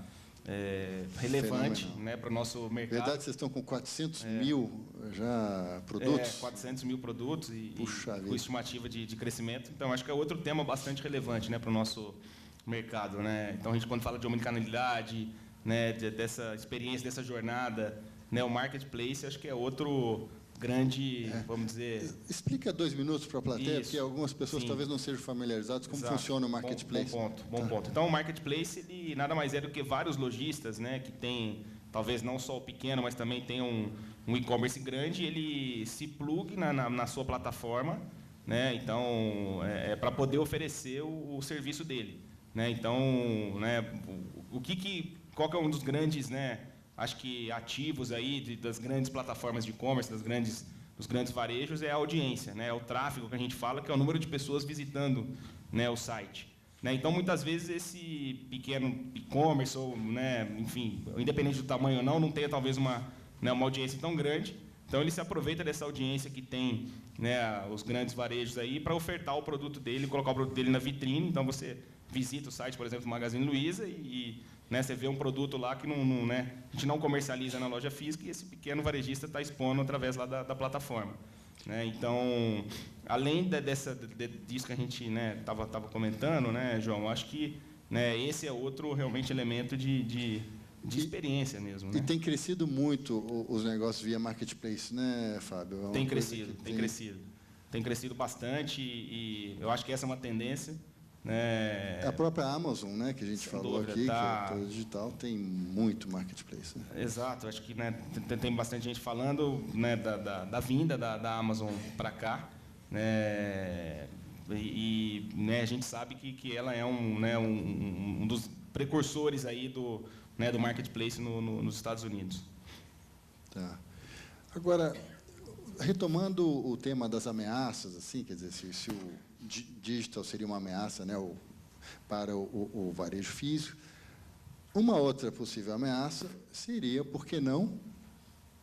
relevante, né, para o nosso mercado. Verdade, vocês estão com 400 mil já produtos? 400 mil produtos e com estimativa de crescimento. Então, acho que é outro tema bastante relevante, né, para o nosso mercado, né? Então, a gente, quando fala de omnicanalidade, né, dessa experiência, dessa jornada, né, o marketplace, acho que é outro grande, vamos dizer... Explica 2 minutos para a plateia, porque algumas pessoas talvez não sejam familiarizadas como funciona o marketplace. Bom ponto. Então, o marketplace, ele nada mais é do que vários lojistas, né, que tem, talvez não só o pequeno, mas também tem um e-commerce grande, ele se plugue na sua plataforma, né, então, para poder oferecer o serviço dele, né? Então, né, qual que é um dos grandes, né, acho que ativos aí das grandes plataformas de e-commerce, dos grandes varejos, é a audiência, né? É o tráfego que a gente fala, que é o número de pessoas visitando, né, o site. Né? Então, muitas vezes, esse pequeno e-commerce, ou, né, enfim, independente do tamanho ou não tem talvez uma audiência tão grande. Então, ele se aproveita dessa audiência que tem, né, os grandes varejos aí para ofertar o produto dele, colocar o produto dele na vitrine. Então, você visita o site, por exemplo, do Magazine Luiza e né, você vê um produto lá que né, a gente não comercializa na loja física e esse pequeno varejista está expondo através lá da plataforma. Né? Então, além disso que a gente estava comentando, né, João, acho que esse é outro realmente elemento de experiência mesmo. E né? tem crescido muito os negócios via marketplace, né, Fábio? É uma Tem coisa crescido, que tem crescido. Tem crescido bastante e eu acho que essa é uma tendência. Né? A própria Amazon, né, que a gente Sem falou dúvida, aqui, tá... que é todo digital, tem muito marketplace. Né? Exato, acho que tem bastante gente falando da vinda da Amazon para cá. Né? E a gente sabe que ela é um dos precursores aí do marketplace nos Estados Unidos. Tá. Agora, retomando o tema das ameaças, assim, quer dizer, se o digital seria uma ameaça, né, para o varejo físico, uma outra possível ameaça seria, por que não,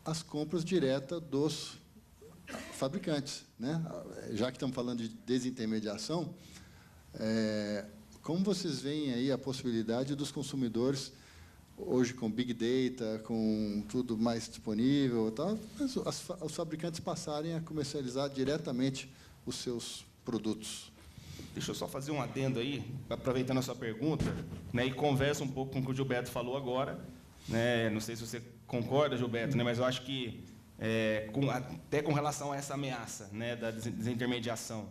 as compras diretas dos fabricantes, né? Já que estamos falando de desintermediação, como vocês veem aí a possibilidade dos consumidores, hoje com Big Data, com tudo mais disponível, tal, os fabricantes passarem a comercializar diretamente os seus produtos? Deixa eu só fazer um adendo aí, aproveitando a sua pergunta, né, e conversa um pouco com o que o Gilberto falou agora. Né, não sei se você concorda, Gilberto, né, mas eu acho que, até com relação a essa ameaça, né, da desintermediação,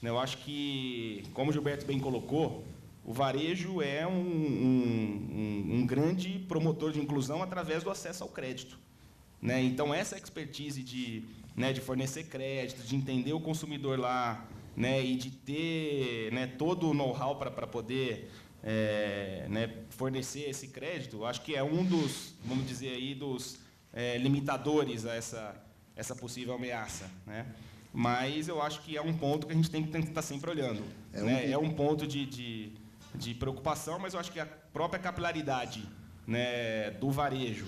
né, eu acho que, como o Gilberto bem colocou, o varejo é um grande promotor de inclusão através do acesso ao crédito. Né? Então, essa expertise de fornecer crédito, de entender o consumidor lá, né, e de ter todo o know-how para poder fornecer esse crédito, acho que é um dos, vamos dizer aí, dos limitadores a essa possível ameaça. Né? Mas eu acho que é um ponto que a gente tem que estar sempre olhando. É um ponto de preocupação, mas eu acho que a própria capilaridade do varejo,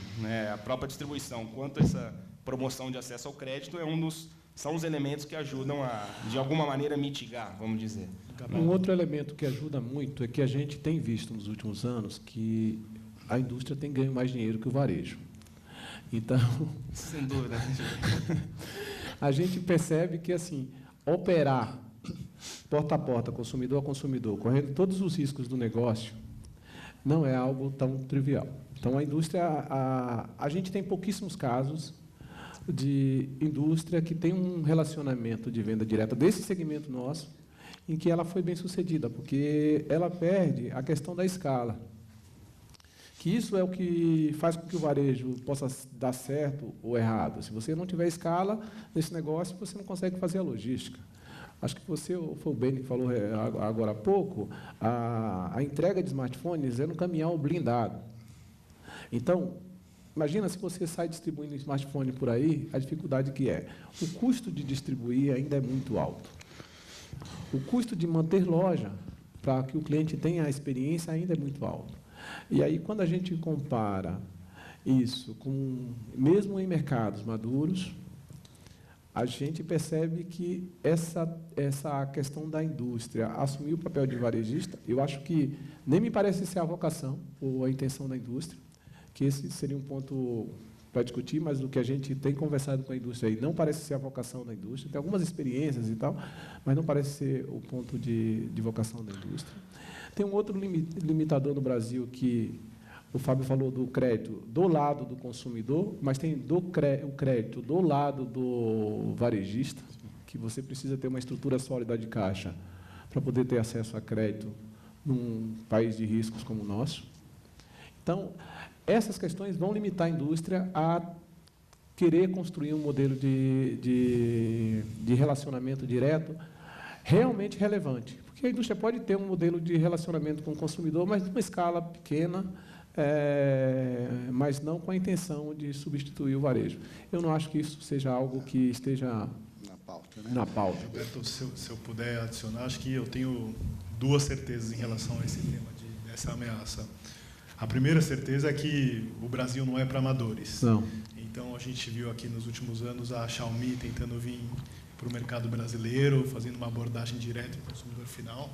a própria distribuição, quanto essa promoção de acesso ao crédito são os elementos que ajudam a, de alguma maneira, mitigar, vamos dizer. Um outro elemento que ajuda muito é que a gente tem visto nos últimos anos que a indústria tem ganho mais dinheiro que o varejo. Então, sem dúvida, a gente percebe que assim, operar porta a porta, consumidor a consumidor, correndo todos os riscos do negócio, não é algo tão trivial. Então, a indústria, a gente tem pouquíssimos casos de indústria que tem um relacionamento de venda direta desse segmento nosso, em que ela foi bem sucedida, porque ela perde a questão da escala. Que isso é o que faz com que o varejo possa dar certo ou errado. Se você não tiver escala nesse negócio, você não consegue fazer a logística. Acho que foi o Beni que falou agora há pouco, a entrega de smartphones é no caminhão blindado. Então, imagina se você sai distribuindo smartphone por aí, a dificuldade que é. O custo de distribuir ainda é muito alto. O custo de manter loja, para que o cliente tenha a experiência, ainda é muito alto. E aí, quando a gente compara isso mesmo em mercados maduros, a gente percebe que essa questão da indústria assumir o papel de varejista, eu acho que nem me parece ser a vocação ou a intenção da indústria, que esse seria um ponto para discutir, mas do que a gente tem conversado com a indústria aí, não parece ser a vocação da indústria, tem algumas experiências e tal, mas não parece ser o ponto de vocação da indústria. Tem um outro limitador no Brasil que o Fábio falou do crédito do lado do consumidor, mas tem o crédito do lado do varejista, que você precisa ter uma estrutura sólida de caixa para poder ter acesso a crédito num país de riscos como o nosso. Então, essas questões vão limitar a indústria a querer construir um modelo de relacionamento direto realmente relevante. Porque a indústria pode ter um modelo de relacionamento com o consumidor, mas numa escala pequena, mas não com a intenção de substituir o varejo. Eu não acho que isso seja algo que esteja na pauta. Gilberto, se eu puder adicionar, acho que eu tenho duas certezas em relação a esse tema dessa ameaça. A primeira certeza é que o Brasil não é para amadores. Não. Então, a gente viu aqui nos últimos anos a Xiaomi tentando vir para o mercado brasileiro, fazendo uma abordagem direta ao consumidor final.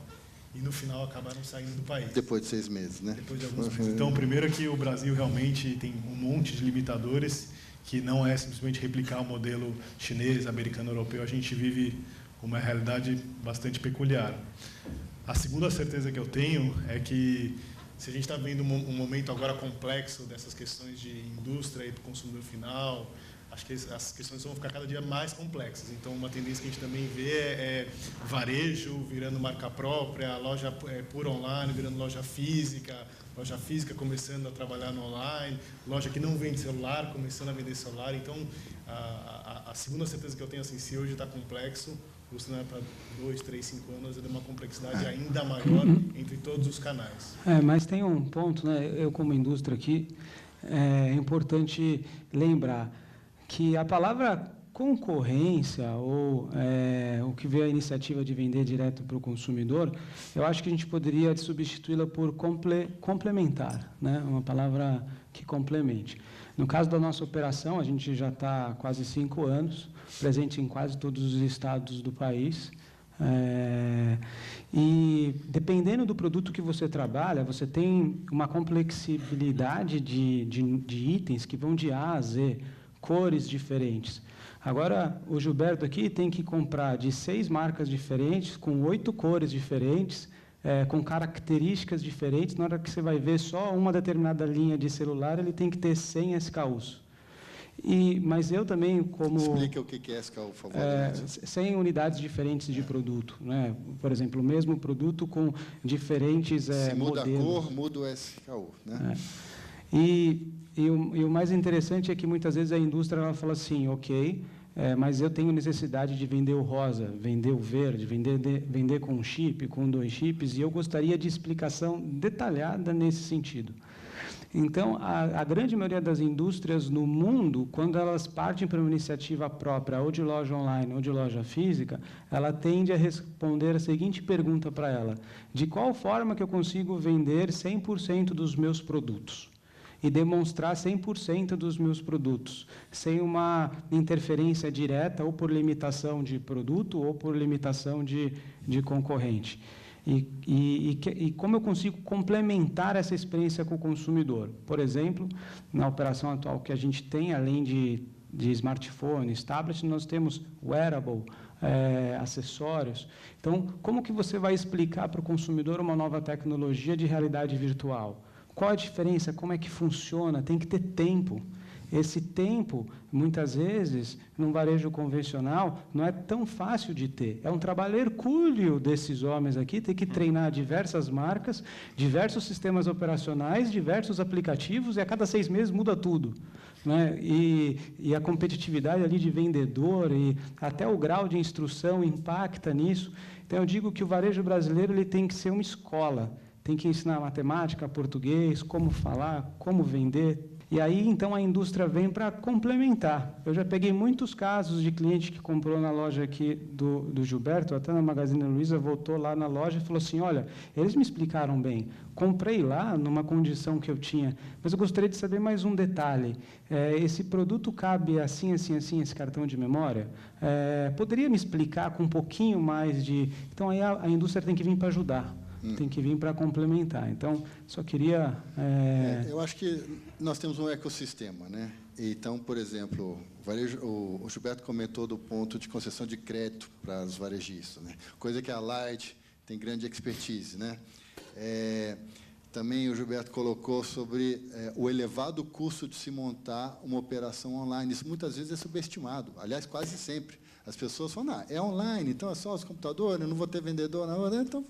e no final acabaram saindo do país. Depois de 6 meses, né? Depois de alguns meses. Então, primeiro é que o Brasil realmente tem um monte de limitadores, que não é simplesmente replicar o modelo chinês, americano, europeu. A gente vive uma realidade bastante peculiar. A segunda certeza que eu tenho é que, se a gente está vendo um momento agora complexo dessas questões de indústria e do consumidor final, acho que as questões vão ficar cada dia mais complexas. Então, uma tendência que a gente também vê é varejo virando marca própria, loja pura online virando loja física começando a trabalhar no online, loja que não vende celular começando a vender celular. Então, a segunda certeza que eu tenho, assim, se hoje está complexo, o cenário para 2, 3, 5 anos é de uma complexidade ainda maior entre todos os canais. Mas tem um ponto, né? Eu, como indústria aqui, é importante lembrar que a palavra concorrência, ou o que veio a iniciativa de vender direto para o consumidor, eu acho que a gente poderia substituí-la por complementar, né? Uma palavra que complemente. No caso da nossa operação, a gente já está há quase 5 anos, presente em quase todos os estados do país. E, dependendo do produto que você trabalha, você tem uma complexibilidade de itens que vão de A a Z, cores diferentes. Agora, o Gilberto aqui tem que comprar de 6 marcas diferentes, com 8 cores diferentes, com características diferentes. Na hora que você vai ver só uma determinada linha de celular, ele tem que ter 100 SKUs. Mas eu também, como... Explica o que é SKU, por favor. 100 unidades diferentes de produto, né? Por exemplo, o mesmo produto com diferentes Se muda modelos. a cor, muda o SKU, né? E o mais interessante é que, muitas vezes, a indústria ela fala assim, ok, mas eu tenho necessidade de vender o rosa, vender o verde, vender com um chip, com 2 chips, e eu gostaria de explicação detalhada nesse sentido. Então, a grande maioria das indústrias no mundo, quando elas partem para uma iniciativa própria, ou de loja online ou de loja física, ela tende a responder a seguinte pergunta para ela: de qual forma que eu consigo vender 100% dos meus produtos? E demonstrar 100% dos meus produtos, sem uma interferência direta, ou por limitação de produto, ou por limitação de concorrente. E como eu consigo complementar essa experiência com o consumidor? Por exemplo, na operação atual que a gente tem, além de smartphones, tablets, nós temos wearable, acessórios. Então, como que você vai explicar para o consumidor uma nova tecnologia de realidade virtual? Qual a diferença? Como é que funciona? Tem que ter tempo. Esse tempo, muitas vezes, num varejo convencional, não é tão fácil de ter. É um trabalho hercúleo desses homens aqui, ter que treinar diversas marcas, diversos sistemas operacionais, diversos aplicativos, e a cada 6 meses muda tudo, né? E a competitividade ali de vendedor, e até o grau de instrução impacta nisso. Então, eu digo que o varejo brasileiro ele tem que ser uma escola. Tem que ensinar matemática, português, como falar, como vender. E aí, então, a indústria vem para complementar. Eu já peguei muitos casos de cliente que comprou na loja aqui do Gilberto, até na Magazine Luiza, voltou lá na loja e falou assim, olha, eles me explicaram bem, comprei lá numa condição que eu tinha, mas eu gostaria de saber mais um detalhe. Esse produto cabe assim, assim, assim, esse cartão de memória? Poderia me explicar com um pouquinho mais de... Então, aí a indústria tem que vir para ajudar. Tem que vir para complementar. Então, só queria... Eu acho que nós temos um ecossistema, né? Então, por exemplo, o Gilberto comentou do ponto de concessão de crédito para os varejistas, né? Coisa que a Light tem grande expertise, né? Também o Gilberto colocou sobre o elevado custo de se montar uma operação online. Isso muitas vezes é subestimado. Aliás, quase sempre. As pessoas falam, é online, então é só os computadores, eu não vou ter vendedor, não, então...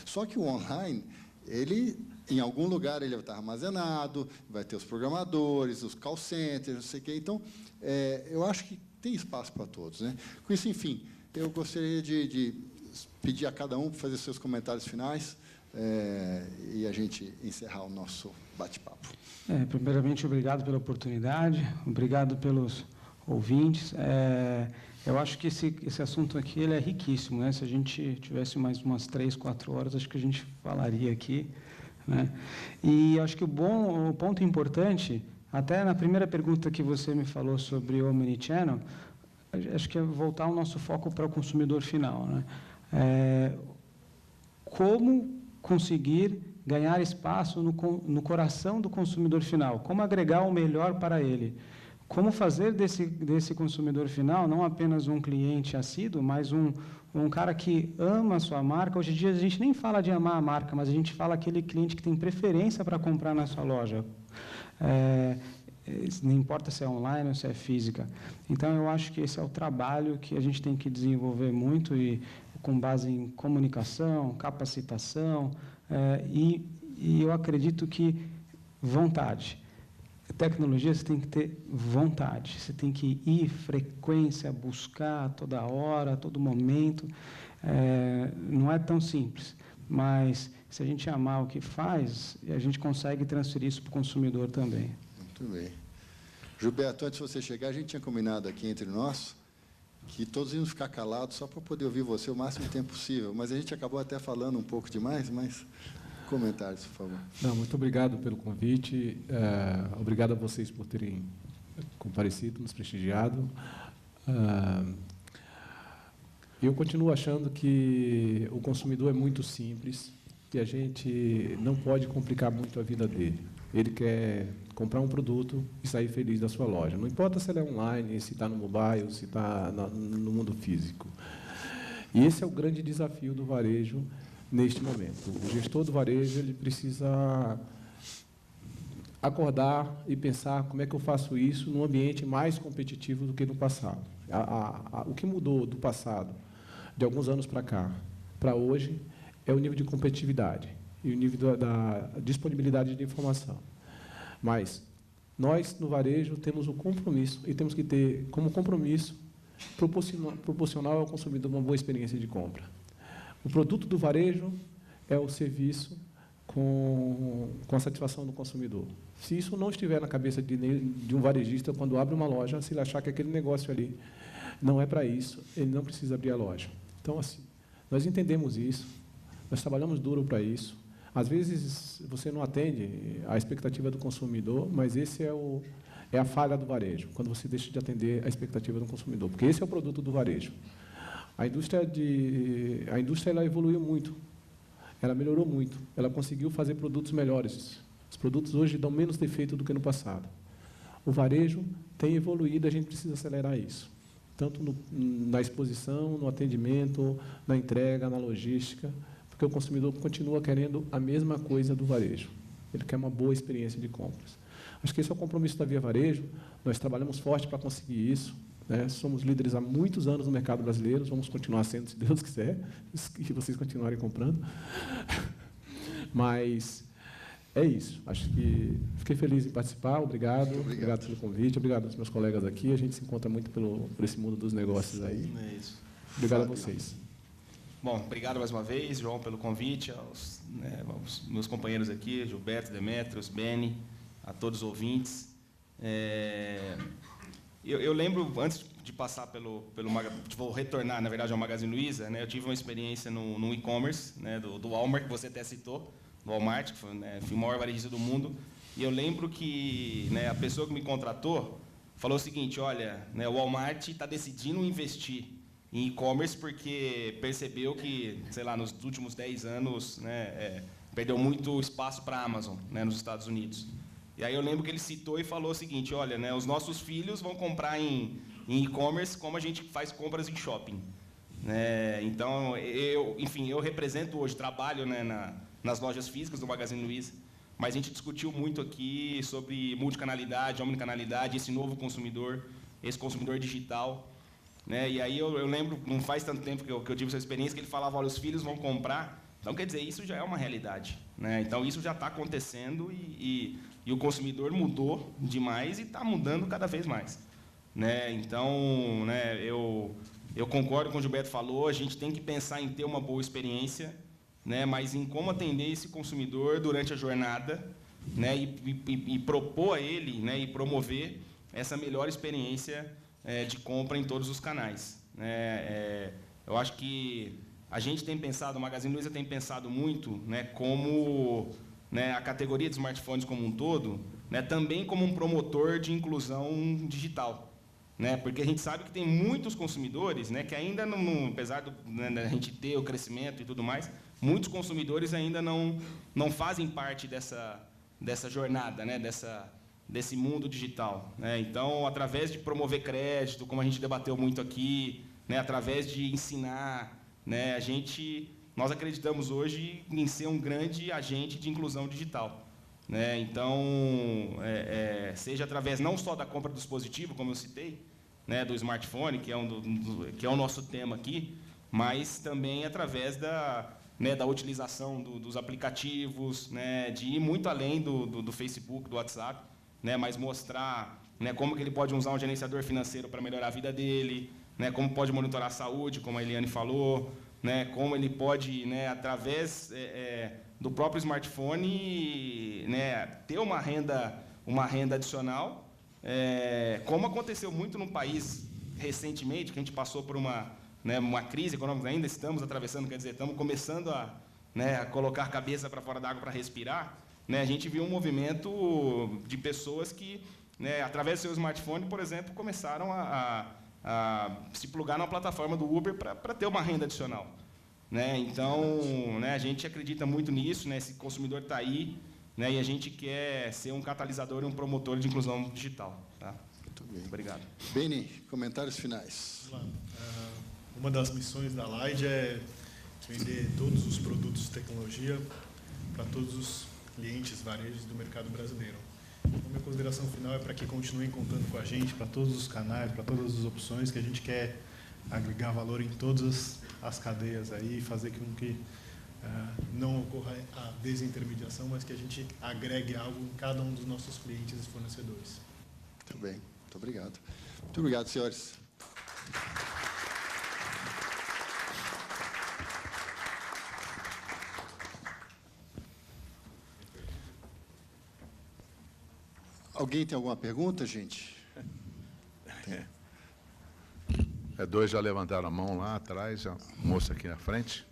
Só que o online, ele, em algum lugar, ele vai estar armazenado, vai ter os programadores, os call centers, não sei o quê. Então, eu acho que tem espaço para todos, né? Com isso, enfim, eu gostaria de pedir a cada um para fazer seus comentários finais e a gente encerrar o nosso bate-papo. Primeiramente, obrigado pela oportunidade, obrigado pelos ouvintes. Eu acho que esse assunto aqui ele é riquíssimo, né? Se a gente tivesse mais umas 3, 4 horas, acho que a gente falaria aqui, né? E acho que o ponto importante, até na primeira pergunta que você me falou sobre o Omnichannel, acho que é voltar o nosso foco para o consumidor final, né? como conseguir ganhar espaço no coração do consumidor final, como agregar o melhor para ele, como fazer desse consumidor final não apenas um cliente assíduo, mas um cara que ama a sua marca. Hoje em dia, a gente nem fala de amar a marca, mas a gente fala aquele cliente que tem preferência para comprar na sua loja. Não importa se é online ou se é física. Então, eu acho que esse é o trabalho que a gente tem que desenvolver muito, e com base em comunicação, capacitação, e eu acredito que vontade. Tecnologia, você tem que ter vontade, você tem que ir, frequência, buscar toda hora, todo momento. Não é tão simples, mas se a gente amar o que faz, a gente consegue transferir isso para o consumidor também. Muito bem. Gilberto, antes de você chegar, a gente tinha combinado aqui entre nós que todos íamos ficar calados só para poder ouvir você o máximo de tempo possível, mas a gente acabou até falando um pouco demais, mas comentários, por favor. Não, muito obrigado pelo convite, obrigado a vocês por terem comparecido, nos prestigiado. Eu continuo achando que o consumidor é muito simples e a gente não pode complicar muito a vida dele. Ele quer comprar um produto e sair feliz da sua loja. Não importa se ele é online, se está no mobile, se está no mundo físico. E esse é o grande desafio do varejo neste momento. O gestor do varejo ele precisa acordar e pensar como é que eu faço isso num ambiente mais competitivo do que no passado. O que mudou do passado, de alguns anos para cá, para hoje, é o nível de competitividade e o nível da disponibilidade de informação. Mas nós, no varejo, temos o compromisso, e temos que ter como compromisso proporcionar ao consumidor uma boa experiência de compra. O produto do varejo é o serviço com a satisfação do consumidor. Se isso não estiver na cabeça de um varejista, quando abre uma loja, se ele achar que aquele negócio ali não é para isso, ele não precisa abrir a loja. Então, assim, nós entendemos isso, nós trabalhamos duro para isso. Às vezes, você não atende a expectativa do consumidor, mas esse é a falha do varejo, quando você deixa de atender a expectativa do consumidor, porque esse é o produto do varejo. A indústria ela evoluiu muito, ela melhorou muito, ela conseguiu fazer produtos melhores. Os produtos hoje dão menos defeito do que no passado. O varejo tem evoluído, a gente precisa acelerar isso, tanto na exposição, no atendimento, na entrega, na logística, porque o consumidor continua querendo a mesma coisa do varejo. Ele quer uma boa experiência de compras. Acho que esse é o compromisso da Via Varejo. Nós trabalhamos forte para conseguir isso. Somos líderes há muitos anos no mercado brasileiro, vamos continuar sendo, se Deus quiser, e vocês continuarem comprando. Mas é isso. Acho que fiquei feliz em participar. Obrigado pelo convite, obrigado aos meus colegas aqui. A gente se encontra muito por esse mundo dos negócios aí. É isso. Obrigado a vocês. Bom, obrigado mais uma vez, João, pelo convite, aos meus companheiros aqui, Gilberto, Demetrios, Beni, a todos os ouvintes. Eu lembro, antes de passar vou retornar, na verdade, ao Magazine Luiza, eu tive uma experiência no e-commerce, do Walmart, que você até citou, do Walmart, que foi o maior varejista do mundo, e eu lembro que a pessoa que me contratou falou o seguinte: olha, o Walmart está decidindo investir em e-commerce porque percebeu que, sei lá, nos últimos 10 anos, perdeu muito espaço para a Amazon, nos Estados Unidos. E aí eu lembro que ele citou e falou o seguinte: olha, os nossos filhos vão comprar em e-commerce como a gente faz compras em shopping. Então, eu represento hoje, trabalho nas lojas físicas do Magazine Luiza, mas a gente discutiu muito aqui sobre multicanalidade, omnicanalidade, esse novo consumidor, esse consumidor digital. E aí eu lembro, não faz tanto tempo que eu tive essa experiência, que ele falava: olha, os filhos vão comprar. Então, quer dizer, isso já é uma realidade. Então, isso já está acontecendo e o consumidor mudou demais e está mudando cada vez mais. Então, eu concordo com o Gilberto falou, a gente tem que pensar em ter uma boa experiência, mas em como atender esse consumidor durante a jornada, e propor a ele, e promover essa melhor experiência de compra em todos os canais. Eu acho que a gente tem pensado, o Magazine Luiza tem pensado muito, como a categoria de smartphones como um todo, também como um promotor de inclusão digital. né? Porque a gente sabe que tem muitos consumidores, né, que ainda não, apesar da gente ter o crescimento e tudo mais, muitos consumidores ainda não fazem parte dessa jornada, né, desse mundo digital, né? Então, através de promover crédito, como a gente debateu muito aqui, né, através de ensinar, né, nós acreditamos hoje em ser um grande agente de inclusão digital, né? Então, seja através não só da compra do dispositivo, como eu citei, né, do smartphone, que é o nosso tema aqui, mas também através da utilização dos aplicativos, né, de ir muito além do Facebook, do WhatsApp, né, mas mostrar, né, como que ele pode usar um gerenciador financeiro para melhorar a vida dele, né, como pode monitorar a saúde, como a Eliane falou, né, como ele pode, né, através do próprio smartphone, né, ter uma renda adicional, como aconteceu muito no país recentemente, que a gente passou por uma crise econômica, ainda estamos atravessando, quer dizer, estamos começando a colocar a cabeça para fora d'água para respirar, né, a gente viu um movimento de pessoas que, né, através do seu smartphone, por exemplo, começaram a se plugar na plataforma do Uber para ter uma renda adicional, né? Então, né, a gente acredita muito nisso, né? Esse consumidor está aí, né, e a gente quer ser um catalisador e um promotor de inclusão digital. Tá? Muito bem. Obrigado. Beni, comentários finais. Vamos lá. Uma das missões da Light é vender todos os produtos de tecnologia para todos os clientes varejos do mercado brasileiro. Então, minha consideração final é para que continuem contando com a gente, para todos os canais, para todas as opções, que a gente quer agregar valor em todas as cadeias aí e fazer com que não ocorra a desintermediação, mas que a gente agregue algo em cada um dos nossos clientes e fornecedores. Muito bem, muito obrigado. Muito obrigado, senhores. Alguém tem alguma pergunta, gente? Tem. Dois já levantaram a mão lá atrás, a moça aqui na frente.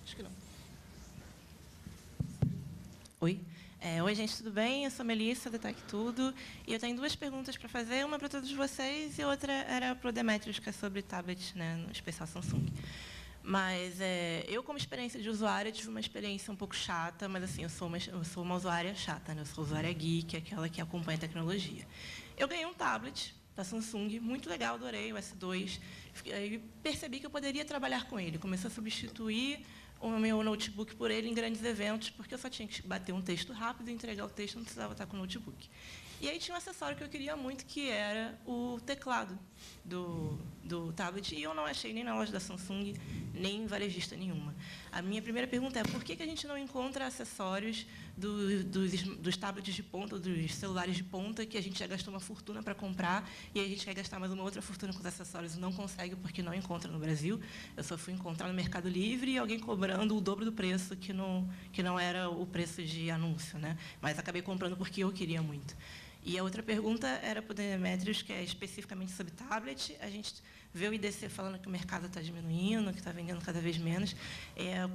Acho que não. Oi. Oi, gente, tudo bem? Eu sou Melissa, da Tech Tudo, e eu tenho duas perguntas para fazer, uma para todos vocês e outra era para o Demetrios, que é sobre tablet, né, no especial Samsung. Mas eu, como experiência de usuária, tive uma experiência um pouco chata, mas assim, eu sou uma usuária chata, né? Eu sou usuária geek, aquela que acompanha a tecnologia. Eu ganhei um tablet da Samsung, muito legal, adorei, o S2. Aí percebi que eu poderia trabalhar com ele. Comecei a substituir o meu notebook por ele em grandes eventos, porque eu só tinha que bater um texto rápido e entregar o texto, não precisava estar com o notebook. E aí tinha um acessório que eu queria muito, que era o teclado do tablet, e eu não achei nem na loja da Samsung, nem em varejista nenhuma. A minha primeira pergunta é, por que a gente não encontra acessórios dos tablets de ponta, dos celulares de ponta, que a gente já gastou uma fortuna para comprar, e a gente quer gastar mais uma outra fortuna com os acessórios e não consegue porque não encontra no Brasil? Eu só fui encontrar no Mercado Livre e alguém cobrando o dobro do preço, que não era o preço de anúncio, né? Mas acabei comprando porque eu queria muito. E a outra pergunta era para o Demetrios, que é especificamente sobre tablet. A gente vê o IDC falando que o mercado está diminuindo, que está vendendo cada vez menos.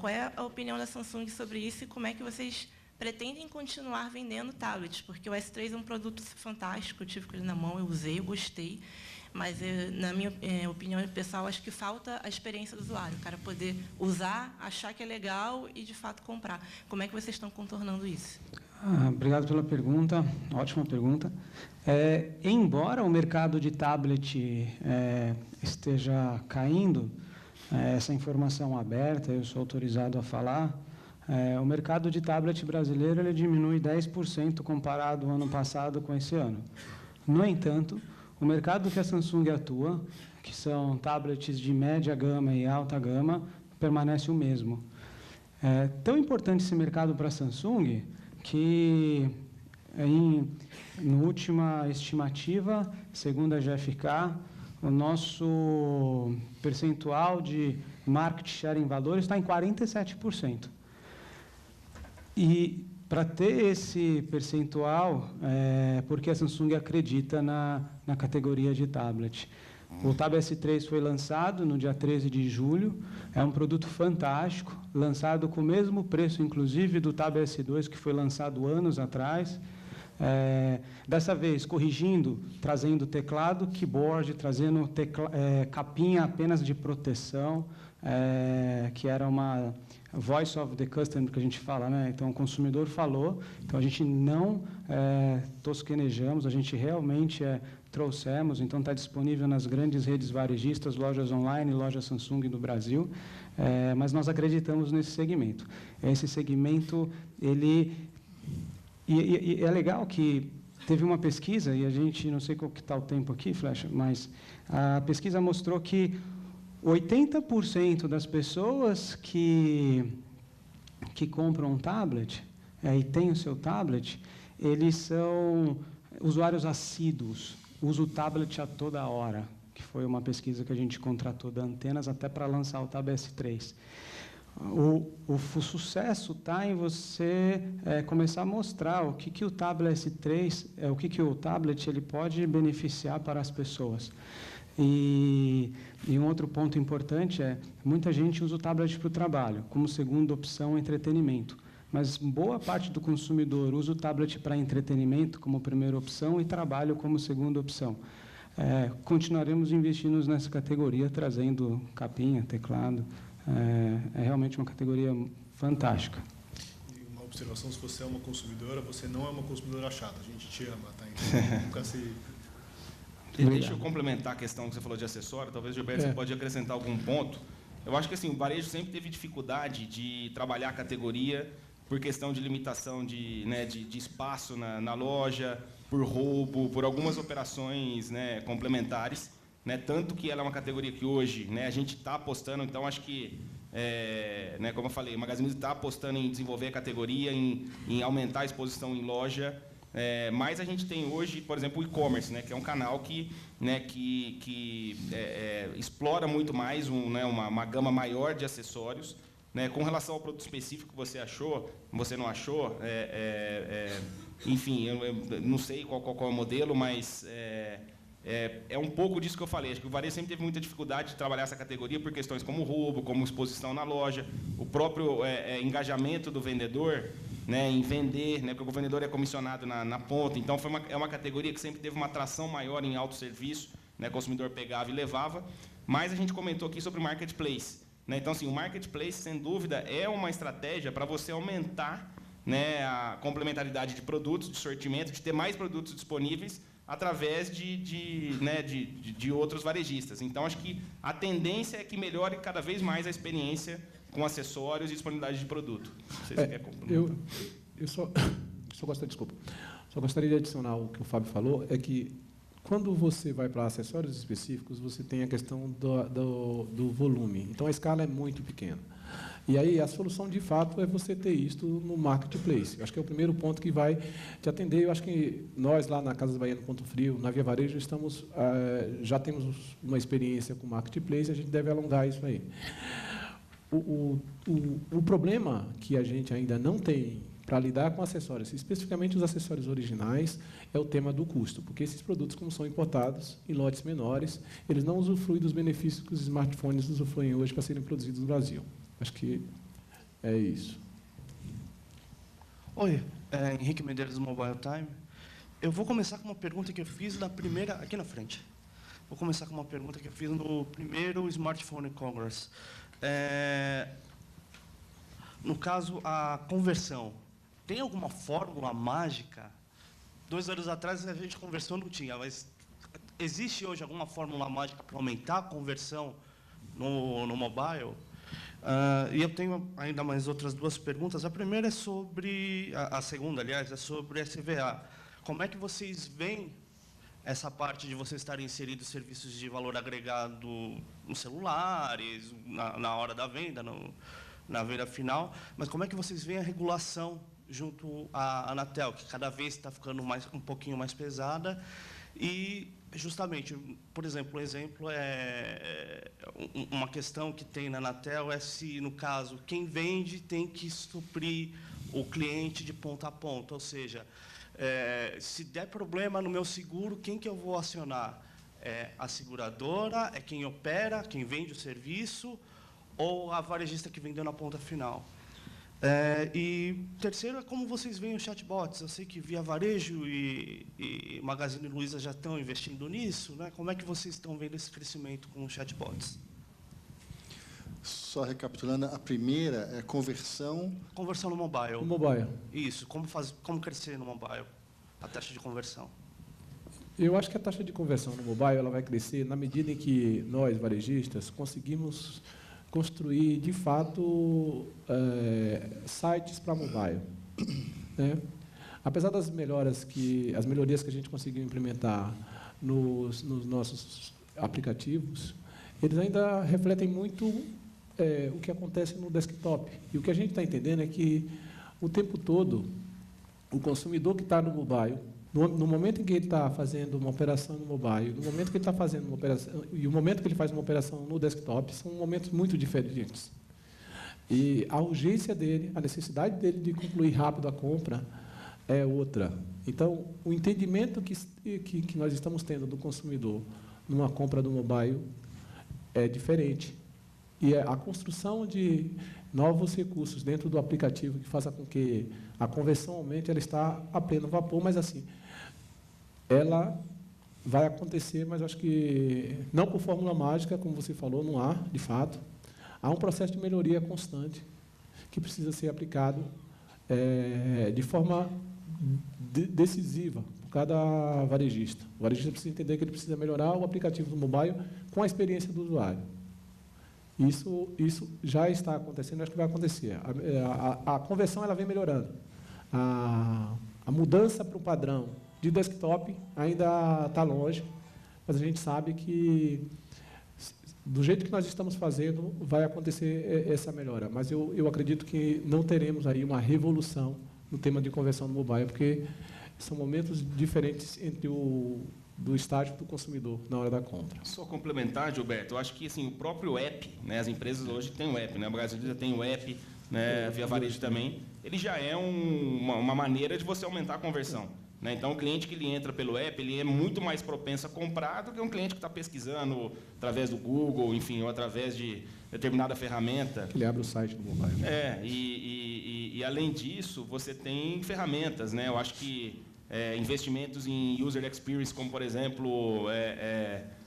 Qual é a opinião da Samsung sobre isso e como é que vocês pretendem continuar vendendo tablets? Porque o S3 é um produto fantástico, eu tive com ele na mão, eu usei, eu gostei. Mas, na minha opinião pessoal, acho que falta a experiência do usuário, o cara poder usar, achar que é legal e, de fato, comprar. Como é que vocês estão contornando isso? Obrigado pela pergunta, ótima pergunta. Embora o mercado de tablet esteja caindo, essa informação aberta, eu sou autorizado a falar, o mercado de tablet brasileiro ele diminui 10% comparado ao ano passado com esse ano. No entanto, o mercado que a Samsung atua, que são tablets de média gama e alta gama, permanece o mesmo. É tão importante esse mercado para a Samsung que, na última estimativa, segundo a GfK, o nosso percentual de market share em valores está em 47%. E, para ter esse percentual, porque a Samsung acredita na categoria de tablet. O Tab S3 foi lançado no dia 13 de julho, é um produto fantástico, lançado com o mesmo preço, inclusive, do Tab S2, que foi lançado anos atrás. Dessa vez, corrigindo, trazendo teclado, keyboard, trazendo capinha apenas de proteção, que era uma voice of the customer, que a gente fala, né? Então, o consumidor falou, então a gente não tosquenejamos, a gente realmente trouxemos, então está disponível nas grandes redes varejistas, lojas online, loja Samsung do Brasil, mas nós acreditamos nesse segmento. Esse segmento, ele... E é legal que teve uma pesquisa, e a gente, não sei qual que está o tempo aqui, Flecha, mas a pesquisa mostrou que 80% das pessoas que compram um tablet e têm o seu tablet, eles são usuários assíduos, usam o tablet a toda hora, que foi uma pesquisa que a gente contratou da Antenas até para lançar o Tab S3. O sucesso está em você começar a mostrar o que o Tablet S3, o que o tablet ele pode beneficiar para as pessoas. E um outro ponto importante muita gente usa o tablet para o trabalho, como segunda opção, entretenimento. Mas boa parte do consumidor usa o tablet para entretenimento como primeira opção e trabalho como segunda opção. Continuaremos investindo nessa categoria, trazendo capinha, teclado. É realmente uma categoria fantástica. E uma observação, se você é uma consumidora, você não é uma consumidora chata, a gente te ama, tá? Então, nunca se... Deixa eu complementar a questão que você falou de acessório, talvez, Gilberto, você pode acrescentar algum ponto. Eu acho que assim, o varejo sempre teve dificuldade de trabalhar a categoria por questão de limitação de espaço na loja, por roubo, por algumas operações complementares. Tanto que ela é uma categoria que hoje a gente está apostando, então acho que, como eu falei, o Magazine Luiza está apostando em desenvolver a categoria, em aumentar a exposição em loja, mas a gente tem hoje, por exemplo, o e-commerce, que é um canal que explora muito mais uma gama maior de acessórios. Com relação ao produto específico que você achou, você não achou, enfim, eu não sei qual é o modelo, mas... É um pouco disso que eu falei. Acho que o varejo sempre teve muita dificuldade de trabalhar essa categoria por questões como roubo, como exposição na loja, o próprio engajamento do vendedor em vender, porque o vendedor é comissionado na ponta. Então, é uma categoria que sempre teve uma atração maior em autosserviço, o consumidor pegava e levava. Mas a gente comentou aqui sobre o marketplace. Então, assim, o marketplace, sem dúvida, é uma estratégia para você aumentar a complementaridade de produtos, de sortimento, de ter mais produtos disponíveis, através de outros varejistas. Então, acho que a tendência é que melhore cada vez mais a experiência com acessórios e disponibilidade de produto. Não sei se você quer complementar. Eu só gostaria de adicionar o que o Fábio falou, é que quando você vai para acessórios específicos, você tem a questão do volume. Então, a escala é muito pequena. E aí, a solução, de fato, é você ter isto no marketplace. Eu acho que é o primeiro ponto que vai te atender. Eu acho que nós, lá na Casas Bahia, no Ponto Frio, na Via Varejo, já temos uma experiência com marketplace, a gente deve alongar isso aí. O problema que a gente ainda não tem para lidar com acessórios, especificamente os acessórios originais, é o tema do custo, porque esses produtos, como são importados em lotes menores, eles não usufruem dos benefícios que os smartphones usufruem hoje para serem produzidos no Brasil. Acho que é isso. Oi, Henrique Medeiros do Mobile Time. Eu vou começar com uma pergunta que eu fiz na primeira... Aqui na frente. Vou começar com uma pergunta que eu fiz no primeiro Smartphone Congress. No caso, a conversão. Tem alguma fórmula mágica? 2 anos atrás a gente conversou, não tinha, mas existe hoje alguma fórmula mágica para aumentar a conversão no mobile? E eu tenho ainda mais outras 2 perguntas. A primeira é sobre... A segunda, aliás, é sobre SVA. Como é que vocês veem essa parte de vocês estarem inseridos serviços de valor agregado nos celulares, na hora da venda, na venda final, mas como é que vocês veem a regulação junto à Anatel, que cada vez está ficando um pouquinho mais pesada? E, justamente, por exemplo, um exemplo é uma questão que tem na Anatel é se, no caso, quem vende tem que suprir o cliente de ponta a ponta, ou seja, se der problema no meu seguro, quem que eu vou acionar? É a seguradora, é quem opera, quem vende o serviço, ou a varejista que vendeu na ponta final? E terceiro é como vocês veem os chatbots. Eu sei que Via Varejo e Magazine Luiza já estão investindo nisso, né? Como é que vocês estão vendo esse crescimento com os chatbots? Só recapitulando, a primeira é conversão. Conversão no mobile. No mobile. Isso. Como crescer no mobile? A taxa de conversão. Eu acho que a taxa de conversão no mobile ela vai crescer na medida em que nós, varejistas, conseguimos construir, de fato, sites para mobile. Né? Apesar das melhorias que a gente conseguiu implementar nos nossos aplicativos, eles ainda refletem muito o que acontece no desktop. E o que a gente está entendendo é que, o tempo todo, o consumidor que está no mobile, no momento em que ele está fazendo uma operação no mobile, no momento que ele está fazendo uma operação e o momento que ele faz uma operação no desktop, são momentos muito diferentes. E a urgência dele, a necessidade dele de concluir rápido a compra é outra. Então, o entendimento que nós estamos tendo do consumidor numa compra do mobile é diferente. E a construção de novos recursos dentro do aplicativo que faça com que a conversão aumente, ela está a pleno vapor, mas assim, ela vai acontecer, mas acho que não por fórmula mágica, como você falou, não há, de fato. Há um processo de melhoria constante que precisa ser aplicado de forma decisiva por cada varejista. O varejista precisa entender que ele precisa melhorar o aplicativo do mobile com a experiência do usuário. Isso já está acontecendo, acho que vai acontecer. A conversão ela vem melhorando. A mudança para o padrão de desktop ainda está longe, mas a gente sabe que, do jeito que nós estamos fazendo, vai acontecer essa melhora. Mas eu acredito que não teremos aí uma revolução no tema de conversão no mobile, porque são momentos diferentes entre do estágio do consumidor na hora da compra. Só complementar, Gilberto, eu acho que assim, o próprio app, né, as empresas hoje têm o app, né, a Magazine Luiza tem o app, né, a Via Varejo também, ele já é uma maneira de você aumentar a conversão. Né? Então, o cliente que ele entra pelo app, ele é muito mais propenso a comprar do que um cliente que está pesquisando através do Google, enfim, ou através de determinada ferramenta. Ele abre o site do mobile. E além disso, você tem ferramentas, né? Eu acho que investimentos em user experience, como, por exemplo,